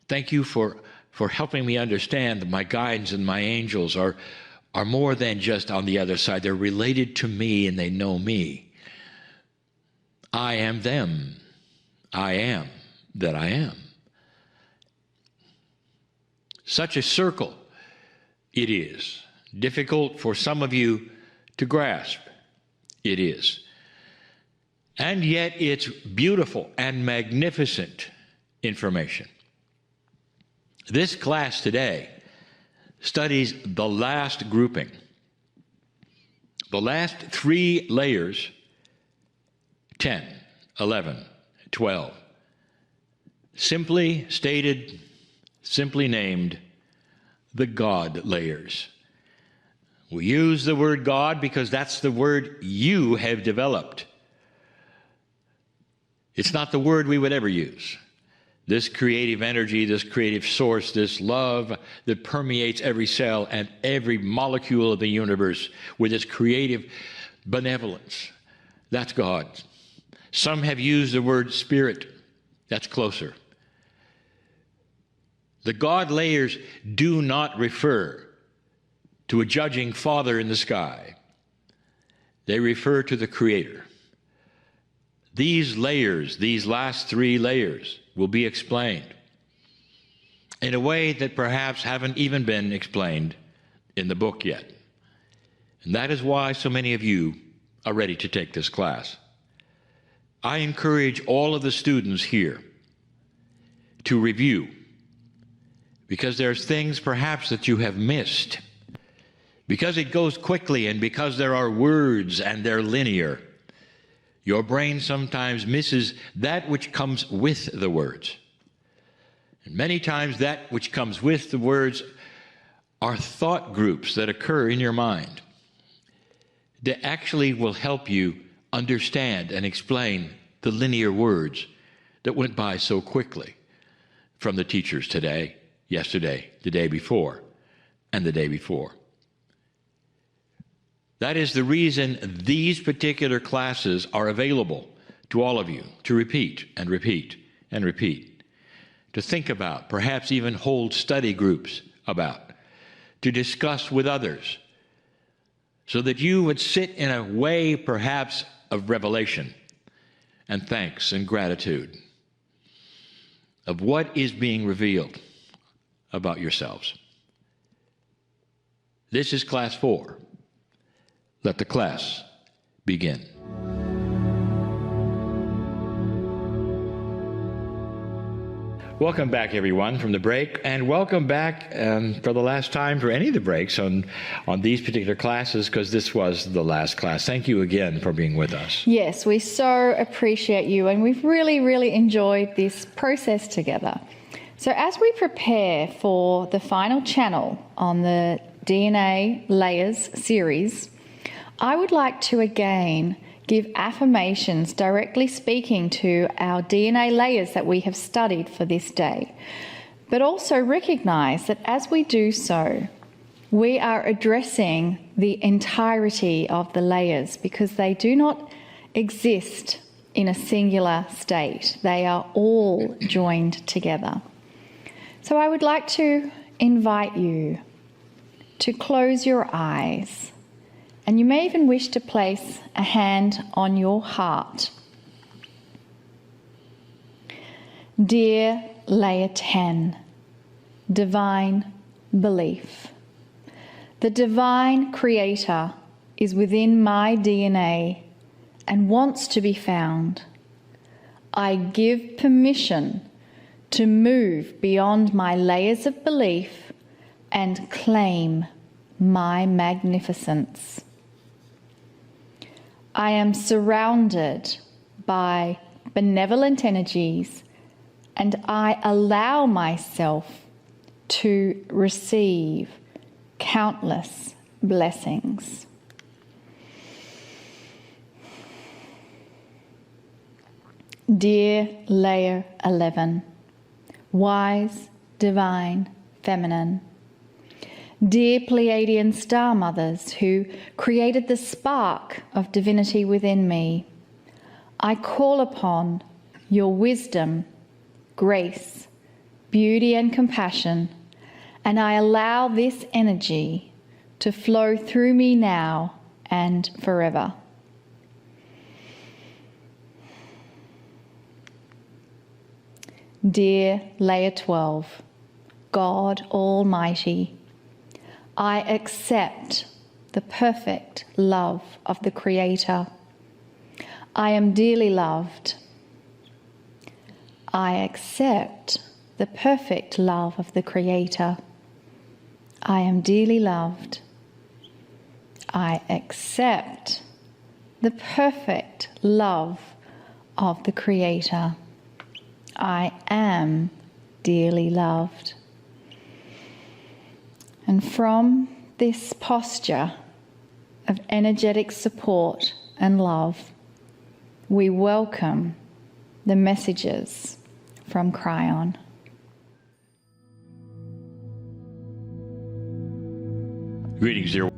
Thank you for helping me understand that my guides and my angels are more than just on the other side. They're related to me and they know me. I am them. I am that I am. Such a circle it is. Difficult for some of you to grasp. It is. And yet it's beautiful and magnificent information. This class today studies the last grouping, the last 3 layers, 10, 11, 12, simply stated, simply named, the God layers. We use the word God because that's the word you have developed. It's not the word we would ever use. This creative energy, this creative source, this love that permeates every cell and every molecule of the universe with its creative benevolence, that's God. Some have used the word spirit. That's closer. The God layers do not refer to a judging Father in the sky. They refer to the Creator. These layers, these last 3 layers, will be explained in a way that perhaps haven't even been explained in the book yet. And that is why so many of you are ready to take this class. I encourage all of the students here to review, because there's things perhaps that you have missed, because it goes quickly and because there are words and they're linear. Your brain sometimes misses that which comes with the words. And many times that which comes with the words are thought groups that occur in your mind that actually will help you understand and explain the linear words that went by so quickly from the teachers today, yesterday, the day before, and the day before. That is the reason these particular classes are available to all of you to repeat and repeat and repeat, to think about, perhaps even hold study groups about, to discuss with others, so that you would sit in a way perhaps of revelation and thanks and gratitude of what is being revealed about yourselves. This is class 4. Let the class begin. Welcome back, everyone, from the break, and welcome back for the last time for any of the breaks on these particular classes, because this was the last class. Thank you again for being with us. Yes, we so appreciate you, and we've really, really enjoyed this process together. So as we prepare for the final channel on the DNA Layers series, I would like to again give affirmations directly speaking to our DNA layers that we have studied for this day, but also recognize that as we do so, we are addressing the entirety of the layers, because they do not exist in a singular state. They are all joined together. So I would like to invite you to close your eyes, and you may even wish to place a hand on your heart. Dear Layer 10, Divine Belief. The Divine Creator is within my DNA and wants to be found. I give permission to move beyond my layers of belief and claim my magnificence. I am surrounded by benevolent energies, and I allow myself to receive countless blessings. Dear Layer 11, Wise, Divine, Feminine, Dear Pleiadian star mothers who created the spark of divinity within me, I call upon your wisdom, grace, beauty and compassion, and I allow this energy to flow through me now and forever. Dear Layer 12, God Almighty, I accept the perfect love of the Creator. I am dearly loved. I accept the perfect love of the Creator. I am dearly loved. I accept the perfect love of the Creator. I am dearly loved. And from this posture of energetic support and love, we welcome the messages from Kryon. Greetings, dear